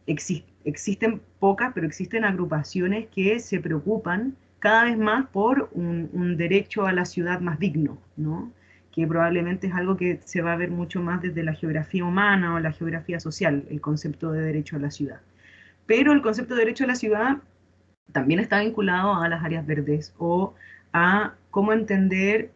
existen pocas, pero existen agrupaciones que se preocupan cada vez más por un derecho a la ciudad más digno, ¿no? Que probablemente es algo que se va a ver mucho más desde la geografía humana o la geografía social, el concepto de derecho a la ciudad. Pero el concepto de derecho a la ciudad también está vinculado a las áreas verdes, o a cómo entender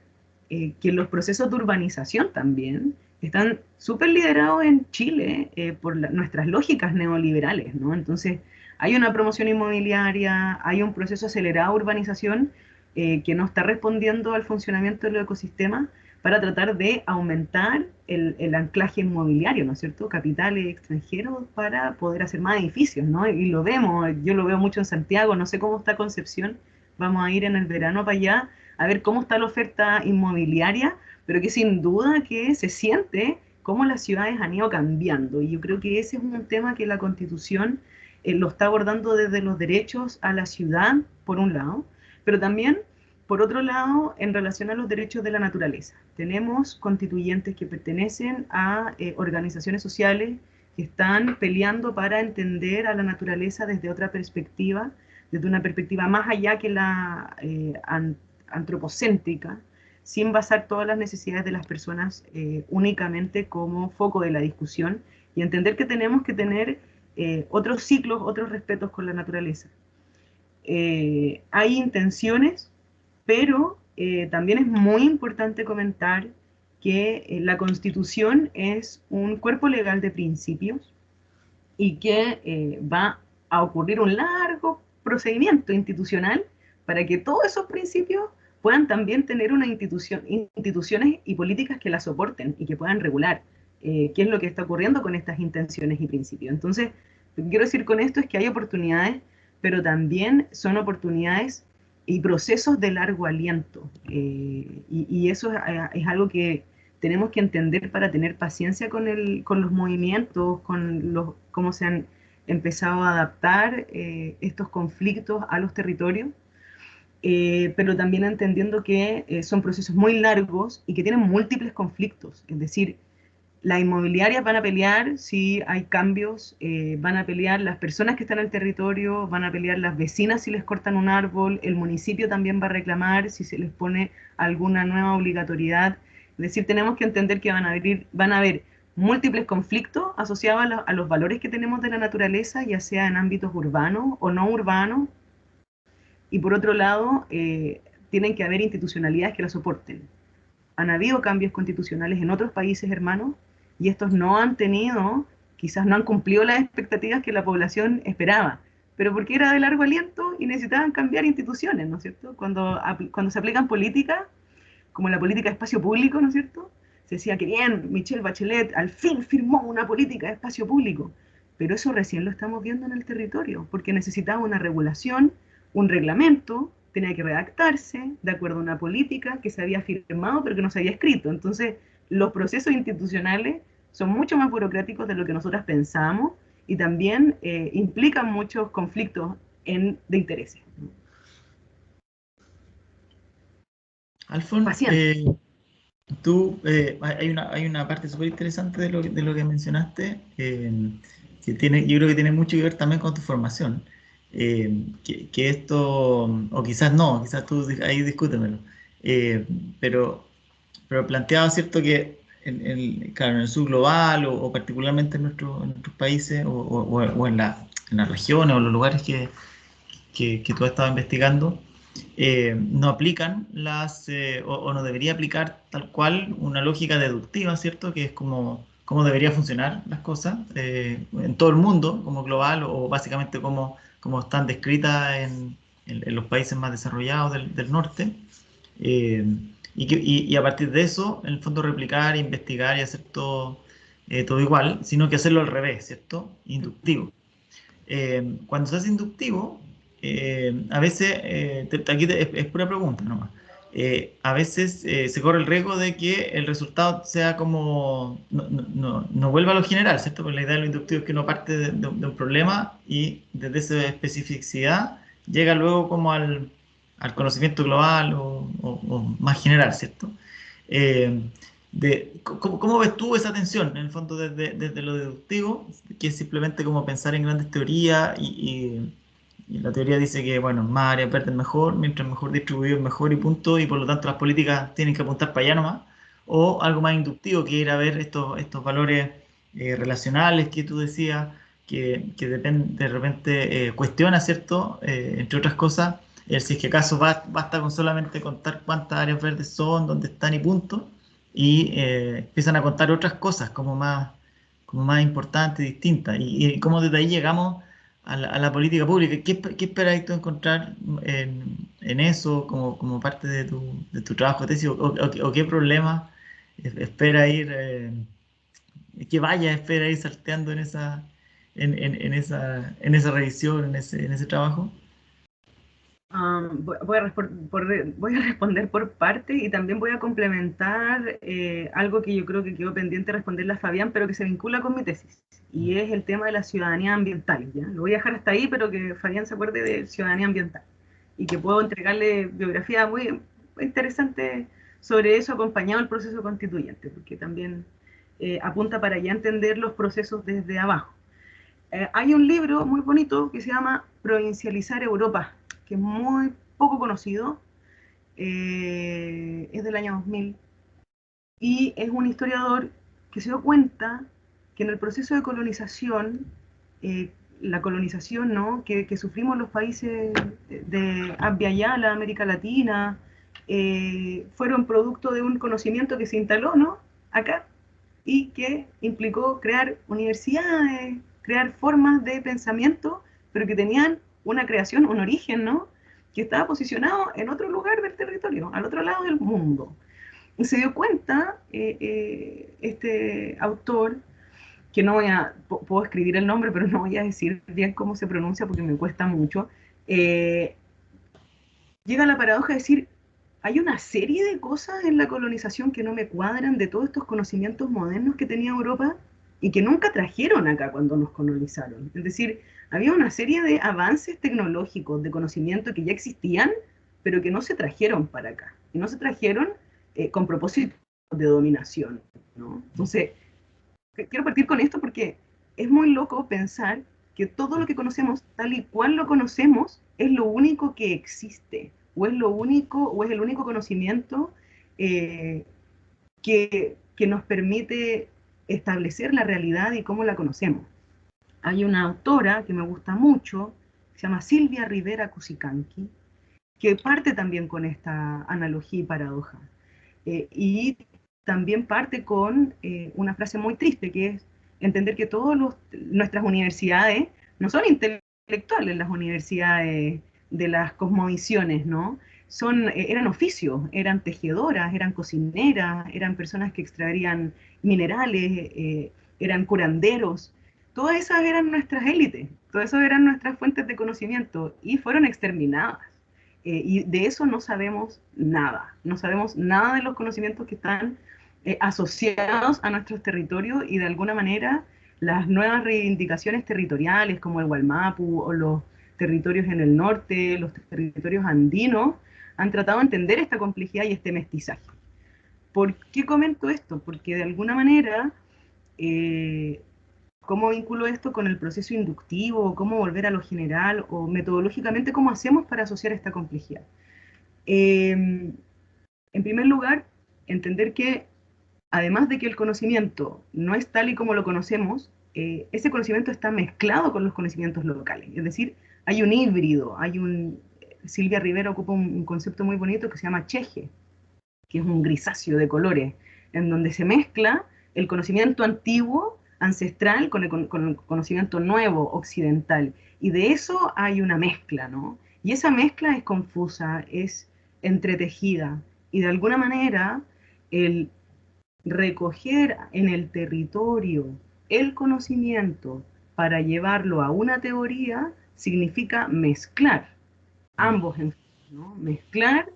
que los procesos de urbanización también están súper liderados en Chile por nuestras lógicas neoliberales, ¿no? Entonces, hay una promoción inmobiliaria, hay un proceso acelerado de urbanización que no está respondiendo al funcionamiento del ecosistema, para tratar de aumentar el anclaje inmobiliario, ¿no es cierto? Capitales extranjeros para poder hacer más edificios, ¿no? Y lo vemos, yo lo veo mucho en Santiago, no sé cómo está Concepción, vamos a ir en el verano para allá a ver cómo está la oferta inmobiliaria, pero que sin duda que se siente cómo las ciudades han ido cambiando. Y yo creo que ese es un tema que la Constitución lo está abordando desde los derechos a la ciudad, por un lado, pero también, por otro lado, en relación a los derechos de la naturaleza. Tenemos constituyentes que pertenecen a organizaciones sociales que están peleando para entender a la naturaleza desde otra perspectiva, desde una perspectiva más allá que la antropocéntrica, sin basar todas las necesidades de las personas únicamente como foco de la discusión, y entender que tenemos que tener otros ciclos, otros respetos con la naturaleza. Hay intenciones, pero también es muy importante comentar que la Constitución es un cuerpo legal de principios, y que va a ocurrir un largo procedimiento institucional para que todos esos principios puedan también tener una instituciones y políticas que las soporten y que puedan regular qué es lo que está ocurriendo con estas intenciones y principios. Entonces, lo que quiero decir con esto es que hay oportunidades, pero también son oportunidades y procesos de largo aliento. Y eso es algo que tenemos que entender para tener paciencia con los movimientos, cómo se han empezado a adaptar estos conflictos a los territorios, pero también entendiendo que son procesos muy largos y que tienen múltiples conflictos. Es decir, las inmobiliarias van a pelear si hay cambios, van a pelear las personas que están en el territorio, van a pelear las vecinas si les cortan un árbol, el municipio también va a reclamar si se les pone alguna nueva obligatoriedad. Es decir, tenemos que entender que van a haber múltiples conflictos asociados a los valores que tenemos de la naturaleza, ya sea en ámbitos urbanos o no urbanos, y por otro lado, tienen que haber institucionalidades que la soporten. Han habido cambios constitucionales en otros países hermanos, y estos no han tenido, quizás no han cumplido las expectativas que la población esperaba, pero porque era de largo aliento y necesitaban cambiar instituciones, ¿no es cierto? Cuando se aplican políticas, como la política de espacio público, ¿no es cierto? Se decía que bien, Michelle Bachelet al fin firmó una política de espacio público, pero eso recién lo estamos viendo en el territorio, porque necesitaba una regulación, un reglamento, tenía que redactarse de acuerdo a una política que se había firmado pero que no se había escrito. Entonces, los procesos institucionales son mucho más burocráticos de lo que nosotras pensamos, y también implican muchos conflictos de intereses. Alfon, Paciencia. hay una parte súper interesante de lo que mencionaste, que yo creo que tiene mucho que ver también con tu formación. Que esto, o quizás no, quizás tú ahí discútemelo, eh, pero, pero planteaba, ¿cierto?, que claro, en el sur global o particularmente en nuestros países o en las regiones o los lugares que tú has estado investigando, no aplican o no debería aplicar tal cual una lógica deductiva, ¿cierto? Que es cómo debería funcionar las cosas en todo el mundo, como global, o básicamente como están descritas en los países más desarrollados del norte. Eh, y a partir de eso, en el fondo, replicar, investigar y hacer todo igual, sino que hacerlo al revés, ¿cierto? Inductivo. Cuando se hace inductivo, a veces, es pura pregunta nomás, a veces se corre el riesgo de que el resultado sea como, no vuelva a lo general, ¿cierto? Porque la idea de lo inductivo es que uno parte de un problema y desde esa especificidad llega luego como al conocimiento global o más general, ¿cierto? Eh, ¿cómo ves tú esa tensión, en el fondo, desde lo deductivo, que es simplemente como pensar en grandes teorías y la teoría dice que, bueno, más áreas verdes mejor, mientras mejor distribuido es mejor y punto, y por lo tanto las políticas tienen que apuntar para allá nomás, o algo más inductivo, que ir a ver estos valores relacionales que tú decías, que de repente cuestiona, ¿cierto? Entre otras cosas, el si es que acaso basta con solamente contar cuántas áreas verdes son, dónde están y punto, y empiezan a contar otras cosas como más importantes, distintas, y cómo desde ahí llegamos a la política pública. ¿Qué esperas tú encontrar en eso como parte de tu trabajo de tesis, o qué problema espera ir, espera ir salteando en esa revisión, en ese trabajo? Voy a responder por parte y también voy a complementar algo que yo creo que quedó pendiente de responderle a Fabián, pero que se vincula con mi tesis, y es el tema de la ciudadanía ambiental. ¿Ya? Lo voy a dejar hasta ahí, pero que Fabián se acuerde de ciudadanía ambiental y que puedo entregarle biografía muy interesante sobre eso, acompañado del proceso constituyente, porque también apunta para ya entender los procesos desde abajo. Hay un libro muy bonito que se llama Provincializar Europa, que es muy poco conocido, es del año 2000, y es un historiador que se dio cuenta que en el proceso de colonización, la colonización, ¿no?, que sufrimos los países de Abya Yala, América Latina, fueron producto de un conocimiento que se instaló, ¿no?, acá, y que implicó crear universidades, crear formas de pensamiento, pero que tenían una creación, un origen, ¿no?, que estaba posicionado en otro lugar del territorio, al otro lado del mundo. Y se dio cuenta este autor, que no puedo escribir el nombre, pero no voy a decir bien cómo se pronuncia porque me cuesta mucho, llega a la paradoja de decir, hay una serie de cosas en la colonización que no me cuadran de todos estos conocimientos modernos que tenía Europa y que nunca trajeron acá cuando nos colonizaron. Es decir, había una serie de avances tecnológicos, de conocimiento que ya existían, pero que no se trajeron para acá. Y no se trajeron con propósito de dominación, ¿no? Entonces, quiero partir con esto porque es muy loco pensar que todo lo que conocemos, tal y cual lo conocemos, es lo único que existe, o es el único conocimiento que nos permite establecer la realidad y cómo la conocemos. Hay una autora que me gusta mucho, se llama Silvia Rivera Cusicanqui, que parte también con esta analogía y paradoja. Y también parte con una frase muy triste, que es entender que todas nuestras universidades no son intelectuales, las universidades de las cosmovisiones, ¿no? Eran oficios, eran tejedoras, eran cocineras, eran personas que extraerían minerales, eran curanderos. Todas esas eran nuestras élites, todas esas eran nuestras fuentes de conocimiento y fueron exterminadas. Y de eso no sabemos nada. No sabemos nada de los conocimientos que están asociados a nuestros territorios, y de alguna manera las nuevas reivindicaciones territoriales como el Wallmapu o los territorios en el norte, los territorios andinos, han tratado de entender esta complejidad y este mestizaje. ¿Por qué comento esto? Porque de alguna manera, ¿cómo vinculo esto con el proceso inductivo? ¿Cómo volver a lo general? O metodológicamente, ¿cómo hacemos para asociar esta complejidad? En primer lugar, entender que además de que el conocimiento no es tal y como lo conocemos, ese conocimiento está mezclado con los conocimientos locales. Es decir, hay un híbrido, Silvia Rivera ocupa un concepto muy bonito que se llama cheje, que es un grisáceo de colores, en donde se mezcla el conocimiento antiguo, ancestral, con el conocimiento nuevo, occidental. Y de eso hay una mezcla, ¿no? Y esa mezcla es confusa, es entretejida, Y de alguna manera, el recoger en el territorio el conocimiento para llevarlo a una teoría significa mezclar ambos enfoques, ¿no? Mezclar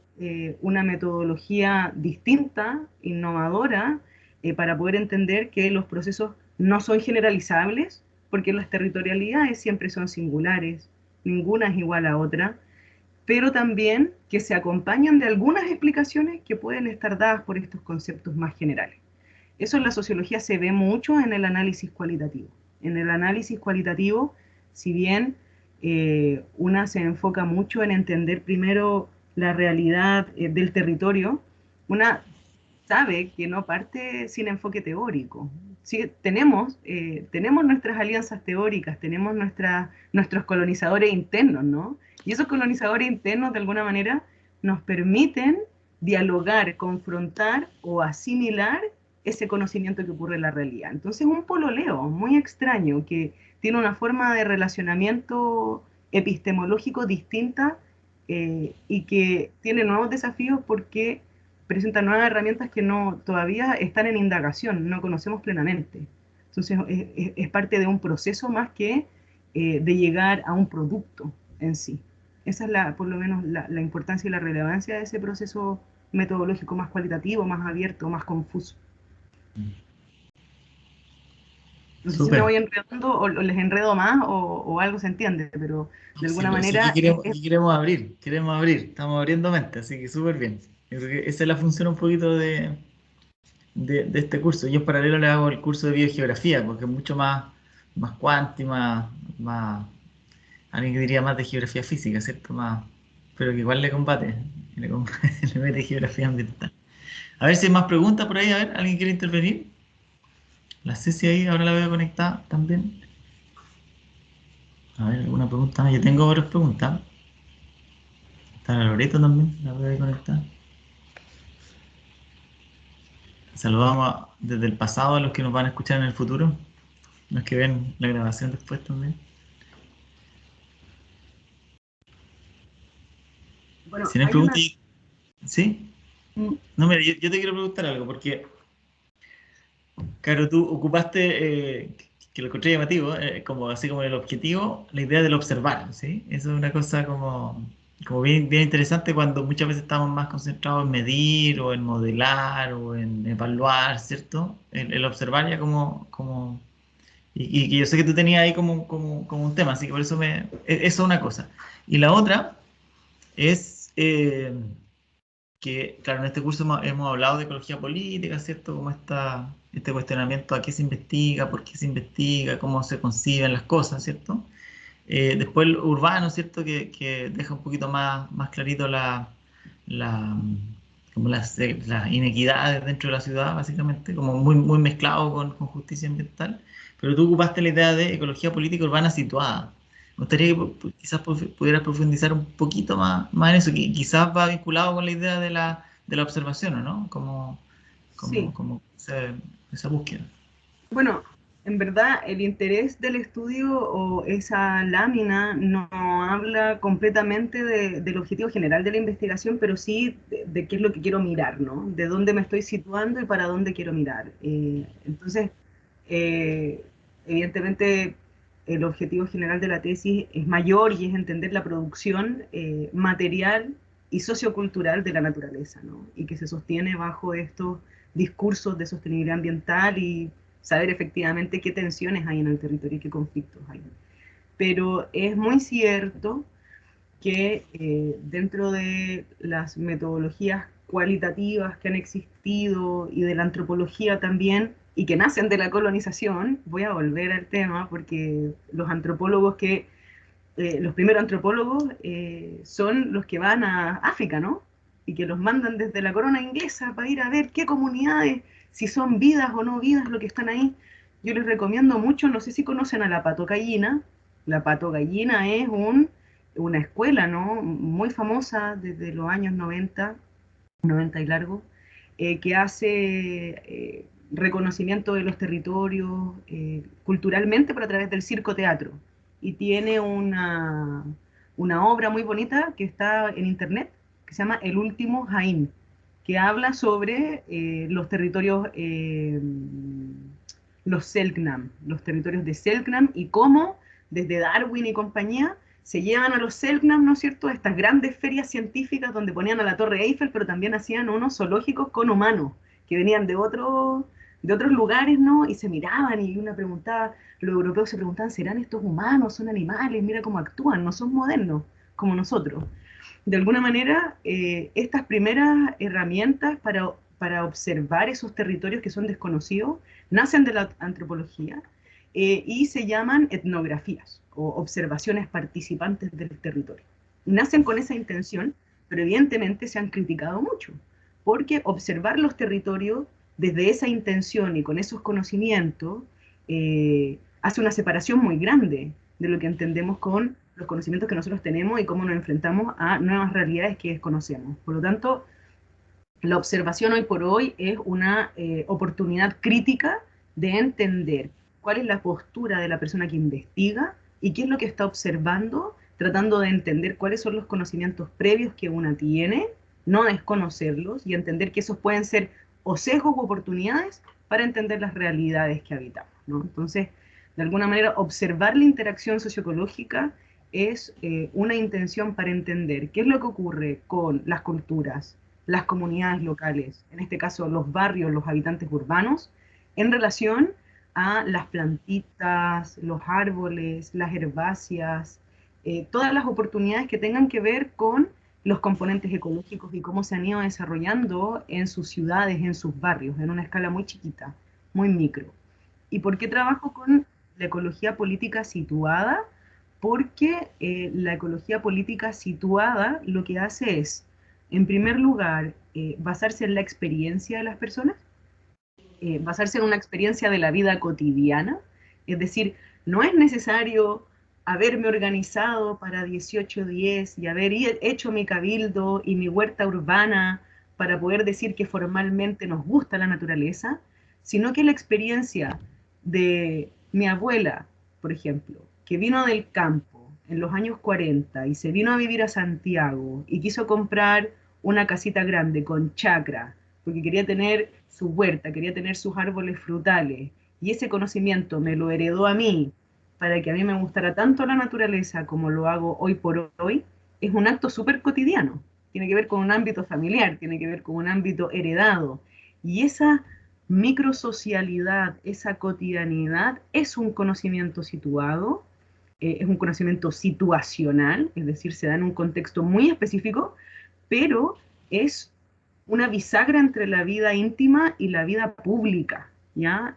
una metodología distinta, innovadora, para poder entender que los procesos no son generalizables, porque las territorialidades siempre son singulares, ninguna es igual a otra, pero también que se acompañan de algunas explicaciones que pueden estar dadas por estos conceptos más generales. Eso en la sociología se ve mucho en el análisis cualitativo. En el análisis cualitativo, si bien una se enfoca mucho en entender primero la realidad del territorio, una sabe que no parte sin enfoque teórico. Sí, tenemos nuestras alianzas teóricas, tenemos nuestros colonizadores internos, ¿no? Y esos colonizadores internos, de alguna manera, nos permiten dialogar, confrontar o asimilar ese conocimiento que ocurre en la realidad. Entonces, un pololeo muy extraño que tiene una forma de relacionamiento epistemológico distinta y que tiene nuevos desafíos porque presenta nuevas herramientas que no, todavía están en indagación, no conocemos plenamente. Entonces, es parte de un proceso más que de llegar a un producto en sí. Esa es por lo menos la importancia y la relevancia de ese proceso metodológico más cualitativo, más abierto, más confuso. No sé si me Súper. voy enredando o les enredo más o algo se entiende, pero de Sí, alguna sí que manera queremos abrir, estamos abriendo mente, así que súper bien. Yo creo que esa es la función un poquito de este curso. Yo en paralelo le hago el curso de biogeografía, porque es mucho más cuanti, más, alguien que diría más de geografía física, ¿cierto? Pero que igual le combate, le mete geografía ambiental. A ver si hay más preguntas por ahí, a ver, ¿alguien quiere intervenir? La Ceci ahí, ahora la veo conectada también. A ver, alguna pregunta. Yo tengo varias preguntas. Está la Loreto también, la veo ahí conectada. Saludamos desde el pasado a los que nos van a escuchar en el futuro, los que ven la grabación después también. bueno, Si no hay hay preguntas, una... ¿sí? No, mira, yo te quiero preguntar algo, porque, claro, tú ocupaste, que lo encontré llamativo, como así como el objetivo, la idea del observar, ¿sí? Eso es una cosa como bien interesante cuando muchas veces estamos más concentrados en medir o en modelar o en evaluar, ¿cierto? El observar ya y que yo sé que tú tenías ahí como un tema, así que por eso eso es una cosa. Y la otra es que, claro, en este curso hemos hablado de ecología política, ¿cierto? Como este cuestionamiento a qué se investiga, por qué se investiga, cómo se conciben las cosas, ¿cierto? Después el urbano, ¿cierto? Que deja un poquito más clarito la, como las inequidades dentro de la ciudad, básicamente, como muy mezclado con justicia ambiental. Pero tú ocupaste la idea de ecología política urbana situada. Me gustaría que quizás pudieras profundizar un poquito más en eso, que quizás va vinculado con la idea de la observación, ¿o no? Sí, Esa búsqueda. bueno, en verdad el interés del estudio o esa lámina no habla completamente del objetivo general de la investigación, pero sí de qué es lo que quiero mirar, ¿no? De dónde me estoy situando y para dónde quiero mirar. Entonces, eh, evidentemente, el objetivo general de la tesis es mayor y es entender la producción material y sociocultural de la naturaleza, ¿no? Y que se sostiene bajo estos discursos de sostenibilidad ambiental y saber efectivamente qué tensiones hay en el territorio y qué conflictos hay. Pero es muy cierto que dentro de las metodologías cualitativas que han existido y de la antropología también, y que nacen de la colonización, voy a volver al tema porque los antropólogos los primeros antropólogos son los que van a África, ¿no? Y que los mandan desde la corona inglesa para ir a ver qué comunidades, si son vidas o no vidas lo que están ahí. Yo les recomiendo mucho, no sé si conocen a la Pato Gallina. La Pato Gallina es una escuela, ¿no? Muy famosa desde los años 90, 90 y largo, que hace reconocimiento de los territorios culturalmente, pero a través del circo teatro. Y tiene una obra muy bonita que está en internet, que se llama El último Jaín. que habla sobre los territorios, los Selknam, los territorios de Selknam, y cómo desde Darwin y compañía se llevan a los Selknam, ¿no es cierto?, a estas grandes ferias científicas donde ponían a la Torre Eiffel, pero también hacían unos zoológicos con humanos, que venían de otros lugares, ¿no? Y se miraban y una preguntaba, los europeos se preguntaban, ¿serán estos humanos? ¿Son animales? Mira cómo actúan, no son modernos como nosotros. De alguna manera, estas primeras herramientas para observar esos territorios que son desconocidos nacen de la antropología y se llaman etnografías o observaciones participantes del territorio. Nacen con esa intención, pero evidentemente se han criticado mucho, porque observar los territorios desde esa intención y con esos conocimientos hace una separación muy grande de lo que entendemos con los conocimientos que nosotros tenemos y cómo nos enfrentamos a nuevas realidades que desconocemos. Por lo tanto, la observación hoy por hoy es una oportunidad crítica de entender cuál es la postura de la persona que investiga y qué es lo que está observando, tratando de entender cuáles son los conocimientos previos que una tiene, no desconocerlos y entender que esos pueden ser o sesgos u oportunidades para entender las realidades que habitamos, ¿no? Entonces, de alguna manera, observar la interacción socioecológica es una intención para entender qué es lo que ocurre con las culturas, las comunidades locales, en este caso los barrios, los habitantes urbanos, en relación a las plantitas, los árboles, las herbáceas, todas las oportunidades que tengan que ver con los componentes ecológicos y cómo se han ido desarrollando en sus ciudades, en sus barrios, en una escala muy chiquita, muy micro. ¿Y por qué trabajo con la ecología política situada? Porque la ecología política situada lo que hace es, en primer lugar, basarse en la experiencia de las personas, basarse en una experiencia de la vida cotidiana, es decir, no es necesario haberme organizado para 1810 y haber hecho mi cabildo y mi huerta urbana para poder decir que formalmente nos gusta la naturaleza, sino que la experiencia de mi abuela, por ejemplo, que vino del campo en los años 40 y se vino a vivir a Santiago y quiso comprar una casita grande con chacra, porque quería tener su huerta, quería tener sus árboles frutales, y ese conocimiento me lo heredó a mí, para que a mí me gustara tanto la naturaleza como lo hago hoy por hoy, es un acto súper cotidiano. Tiene que ver con un ámbito familiar, tiene que ver con un ámbito heredado. Y esa microsocialidad, esa cotidianidad, es un conocimiento situado, es un conocimiento situacional, es decir, se da en un contexto muy específico, pero es una bisagra entre la vida íntima y la vida pública, ¿ya?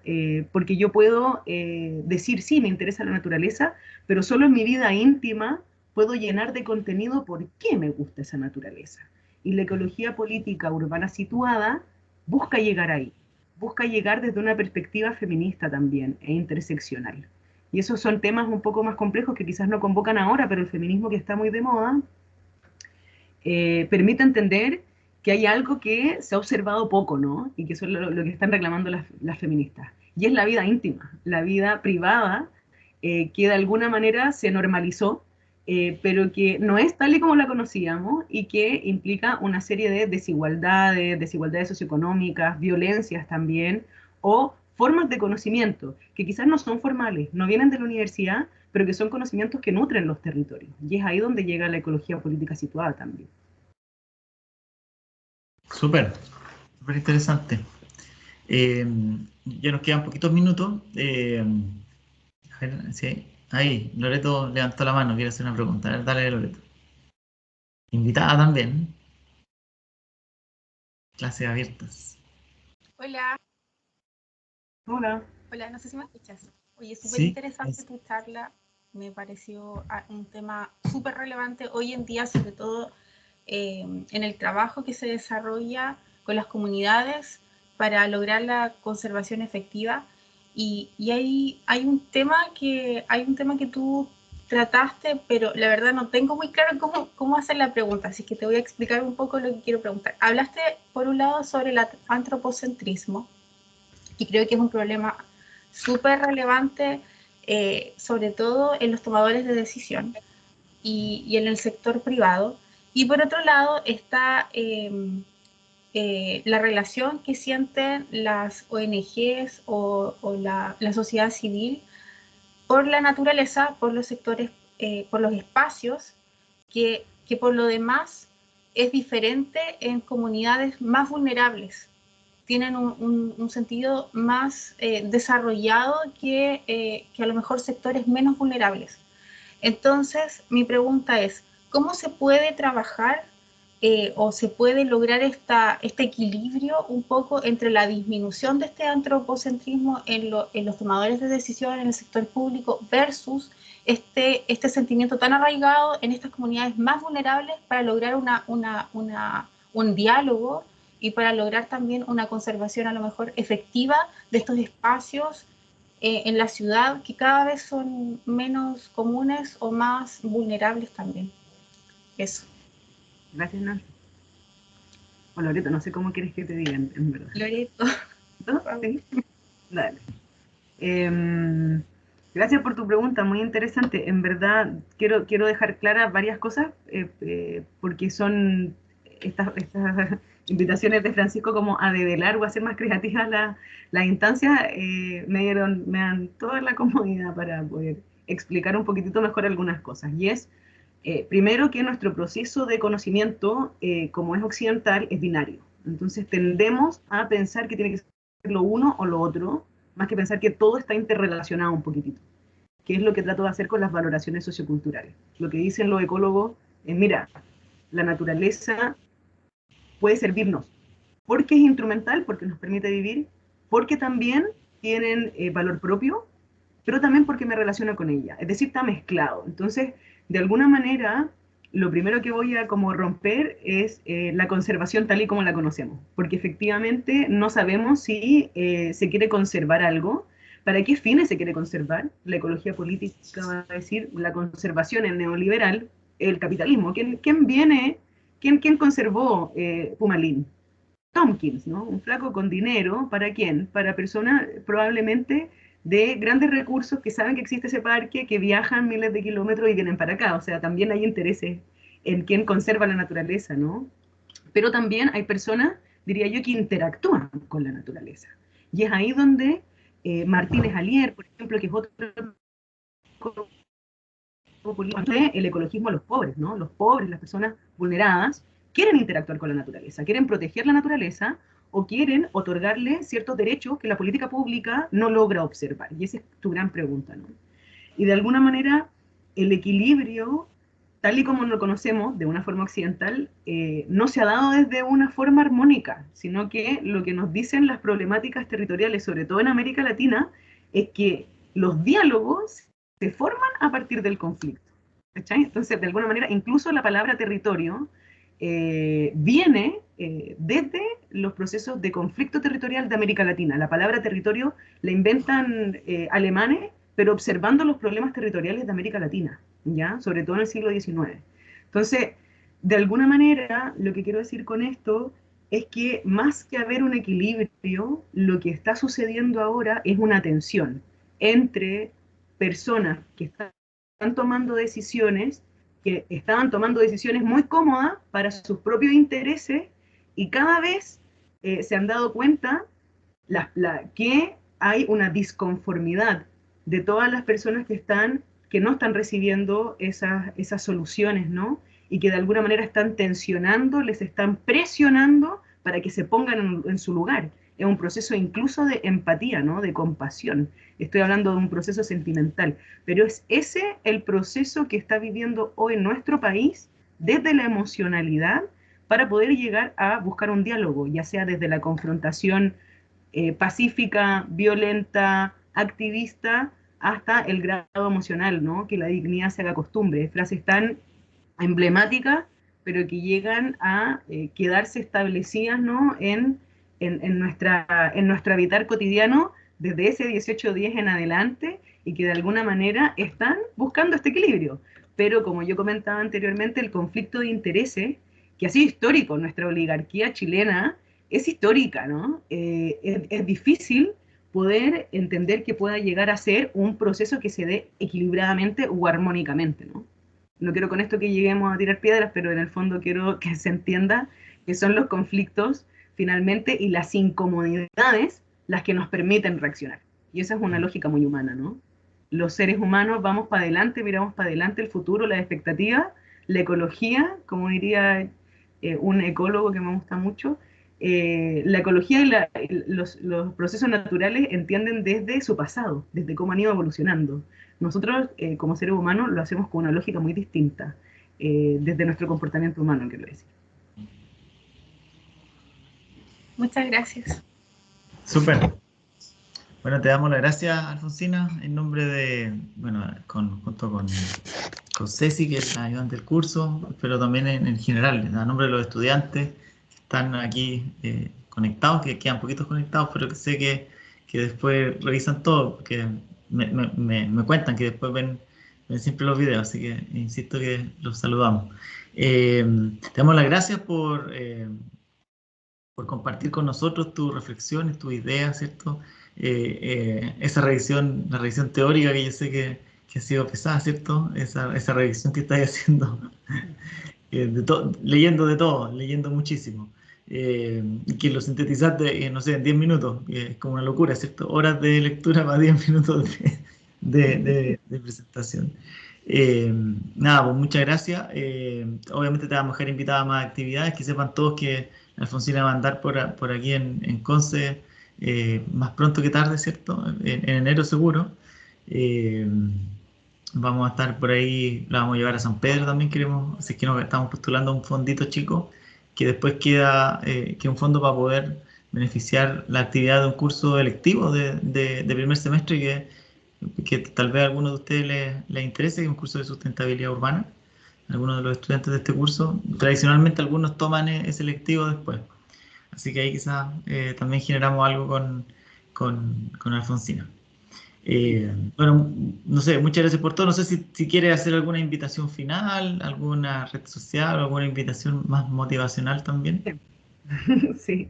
Porque yo puedo decir, sí, me interesa la naturaleza, pero solo en mi vida íntima puedo llenar de contenido por qué me gusta esa naturaleza. Y la ecología política urbana situada busca llegar ahí, busca llegar desde una perspectiva feminista también e interseccional. Y esos son temas un poco más complejos que quizás no convocan ahora, pero el feminismo que está muy de moda permite entender que hay algo que se ha observado poco, ¿no? Y que eso es lo que están reclamando las feministas. Y es la vida íntima, la vida privada, que de alguna manera se normalizó, pero que no es tal y como la conocíamos y que implica una serie de desigualdades, desigualdades socioeconómicas, violencias también, o formas de conocimiento que quizás no son formales, no vienen de la universidad, pero que son conocimientos que nutren los territorios. Y es ahí donde llega la ecología política situada también. Súper, súper interesante. Ya nos quedan poquitos minutos. A ver, sí, ahí, Loreto levantó la mano, quiere hacer una pregunta. A ver, dale, Loreto. Invitada también. Clases abiertas. Hola, Hola. hola, no sé si me escuchas. Oye, súper Sí, interesante tu charla, me pareció un tema súper relevante hoy en día, sobre todo en el trabajo que se desarrolla con las comunidades para lograr la conservación efectiva. Y hay un tema que tú trataste, pero la verdad no tengo muy claro cómo hacer la pregunta, así que te voy a explicar un poco lo que quiero preguntar. Hablaste, por un lado, sobre el antropocentrismo, y creo que es un problema súper relevante, sobre todo en los tomadores de decisión y en el sector privado. Y por otro lado está la relación que sienten las ONGs o la sociedad civil por la naturaleza, por los sectores, por los espacios, que por lo demás es diferente en comunidades más vulnerables. Tienen un sentido más desarrollado que a lo mejor sectores menos vulnerables. Entonces, mi pregunta es, ¿cómo se puede trabajar o se puede lograr este equilibrio un poco entre la disminución de este antropocentrismo en los tomadores de decisión en el sector público versus este sentimiento tan arraigado en estas comunidades más vulnerables para lograr un diálogo y para lograr también una conservación a lo mejor efectiva de estos espacios en la ciudad que cada vez son menos comunes o más vulnerables también? Eso. Gracias, Nancy. O Loreto, no sé cómo quieres que te digan, en verdad. Loreto. ¿No? Sí. Dale. Gracias por tu pregunta, muy interesante. En verdad, quiero dejar claras varias cosas, porque son estas invitaciones de Francisco como a develar o a hacer más creativas las instancias, me dan toda la comodidad para poder explicar un poquitito mejor algunas cosas. Y es, primero, que nuestro proceso de conocimiento, como es occidental, es binario. Entonces tendemos a pensar que tiene que ser lo uno o lo otro, más que pensar que todo está interrelacionado un poquitito, que es lo que trato de hacer con las valoraciones socioculturales. Lo que dicen los ecólogos es, mira, la naturaleza puede servirnos, porque es instrumental, porque nos permite vivir, porque también tienen valor propio, pero también porque me relaciono con ella, es decir, está mezclado. Entonces, de alguna manera, lo primero que voy a como romper es la conservación tal y como la conocemos, porque efectivamente no sabemos si se quiere conservar algo, para qué fines se quiere conservar. La ecología política va a decir la conservación, el neoliberal, el capitalismo. ¿Quién conservó Pumalín? Tompkins, ¿no? Un flaco con dinero, ¿para quién? Para personas probablemente de grandes recursos que saben que existe ese parque, que viajan miles de kilómetros y vienen para acá. O sea, también hay intereses en quién conserva la naturaleza, ¿no? Pero también hay personas, diría yo, que interactúan con la naturaleza. Y es ahí donde Martínez Alier, por ejemplo, que es otro el ecologismo a los pobres, ¿no? Los pobres, las personas vulneradas, quieren interactuar con la naturaleza, quieren proteger la naturaleza o quieren otorgarle ciertos derechos que la política pública no logra observar. Y esa es tu gran pregunta, ¿no? Y de alguna manera, el equilibrio, tal y como lo conocemos de una forma occidental, no se ha dado desde una forma armónica, sino que lo que nos dicen las problemáticas territoriales, sobre todo en América Latina, es que los diálogos se forman a partir del conflicto. ¿Cachai? Entonces, de alguna manera, incluso la palabra territorio viene desde los procesos de conflicto territorial de América Latina. La palabra territorio la inventan alemanes, pero observando los problemas territoriales de América Latina, ¿ya? Sobre todo en el siglo XIX. Entonces, de alguna manera, lo que quiero decir con esto es que más que haber un equilibrio, lo que está sucediendo ahora es una tensión entre personas que están tomando decisiones, que estaban tomando decisiones muy cómodas para sus propios intereses, y cada vez se han dado cuenta que hay una disconformidad de todas las personas que no están recibiendo esas soluciones, ¿no? Y que de alguna manera están tensionando, les están presionando para que se pongan en su lugar. Es un proceso incluso de empatía, ¿no? De compasión. Estoy hablando de un proceso sentimental, pero es ese el proceso que está viviendo hoy nuestro país desde la emocionalidad para poder llegar a buscar un diálogo, ya sea desde la confrontación pacífica, violenta, activista, hasta el grado emocional, ¿no? Que la dignidad se haga costumbre. Frases tan emblemáticas, pero que llegan a quedarse establecidas, ¿no? en nuestro habitar cotidiano desde ese 1810 en adelante, y que de alguna manera están buscando este equilibrio. Pero como yo comentaba anteriormente, el conflicto de intereses, que ha sido histórico, nuestra oligarquía chilena es histórica, ¿no? Es difícil poder entender que pueda llegar a ser un proceso que se dé equilibradamente o armónicamente, ¿no? No quiero con esto que lleguemos a tirar piedras, pero en el fondo quiero que se entienda que son los conflictos finalmente, y las incomodidades las que nos permiten reaccionar. Y esa es una lógica muy humana, ¿no? Los seres humanos vamos para adelante, miramos para adelante el futuro, las expectativas, la ecología, como diría un ecólogo que me gusta mucho, la ecología y los procesos naturales entienden desde su pasado, desde cómo han ido evolucionando. Nosotros, como seres humanos, lo hacemos con una lógica muy distinta, desde nuestro comportamiento humano, quiero decir. Muchas gracias. Súper. Bueno, te damos las gracias, Alfonsina, en nombre de, bueno, junto con Ceci, que es la ayudante del curso, pero también en general, a nombre de los estudiantes que están aquí conectados, que quedan poquitos conectados, pero que sé que después revisan todo, porque me cuentan que después ven siempre los videos, así que insisto que los saludamos. Te damos las gracias por compartir con nosotros tus reflexiones, tus ideas, ¿cierto? Esa revisión, la revisión teórica que yo sé que ha sido pesada, ¿cierto? Esa revisión que estáis haciendo, leyendo de todo, leyendo muchísimo. Y que lo sintetizaste, no sé, en 10 minutos, es como una locura, ¿cierto? Horas de lectura para 10 minutos de presentación. Nada, pues muchas gracias. Obviamente te vamos a dejar invitada a más actividades, que sepan todos que Alfonsina va a andar por aquí en Conce más pronto que tarde, ¿cierto? En enero seguro. Vamos a estar por ahí, la vamos a llevar a San Pedro también, queremos, así que nos estamos postulando a un fondito chico, que después queda que un fondo para poder beneficiar la actividad de un curso electivo de primer semestre que tal vez a algunos de ustedes les interese, que es un curso de sustentabilidad urbana. Algunos de los estudiantes de este curso, tradicionalmente algunos toman ese electivo después. Así que ahí quizás también generamos algo con Alfonsina. Bueno, no sé, muchas gracias por todo. No sé si quiere hacer alguna invitación final, alguna red social o alguna invitación más motivacional también. Sí,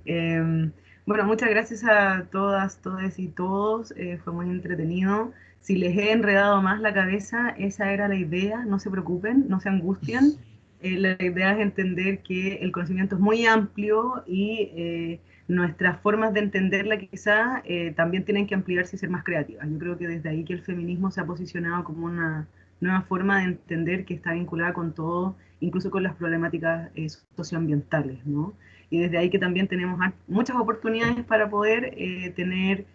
bueno, muchas gracias a todas, todes y todos, fue muy entretenido. Si les he enredado más la cabeza, esa era la idea, no se preocupen, no se angustien. La idea es entender que el conocimiento es muy amplio y nuestras formas de entenderla quizá también tienen que ampliarse y ser más creativas. Yo creo que desde ahí que el feminismo se ha posicionado como una nueva forma de entender que está vinculada con todo, incluso con las problemáticas socioambientales, ¿no? Y desde ahí que también tenemos muchas oportunidades para poder tener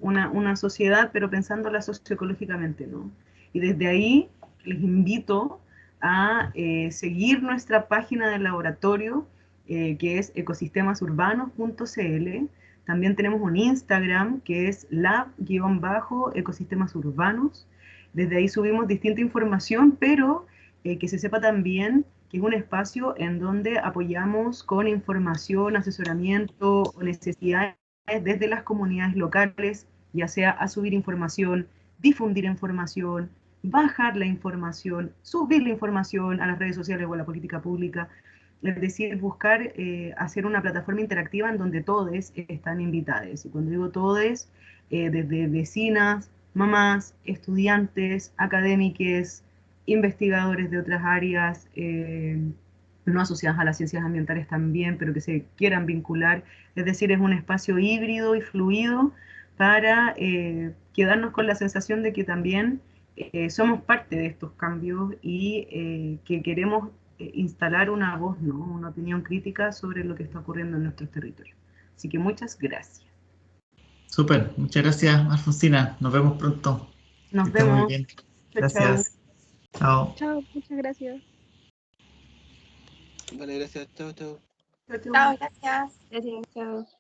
una sociedad, pero pensándola socioecológicamente, ¿no? Y desde ahí les invito a seguir nuestra página del laboratorio, que es ecosistemasurbanos.cl. También tenemos un Instagram, que es lab-ecosistemasurbanos. Desde ahí subimos distinta información, pero que se sepa también que es un espacio en donde apoyamos con información, asesoramiento o necesidades desde las comunidades locales, ya sea a subir información, difundir información, bajar la información, subir la información a las redes sociales o a la política pública, es decir, buscar hacer una plataforma interactiva en donde todos están invitados. Y cuando digo todos, desde vecinas, mamás, estudiantes, académicos, investigadores de otras áreas no asociadas a las ciencias ambientales también, pero que se quieran vincular. Es decir, es un espacio híbrido y fluido para quedarnos con la sensación de que también somos parte de estos cambios y que queremos instalar una voz, ¿no? Una opinión crítica sobre lo que está ocurriendo en nuestros territorios. Así que muchas gracias. Súper, muchas gracias, Alfonsina. Nos vemos pronto. Nos vemos. Muy bien. Gracias. Chao. Chao, muchas gracias. Vale, gracias. Chao, chao. Chao, chao. Chao, gracias. Gracias, chao.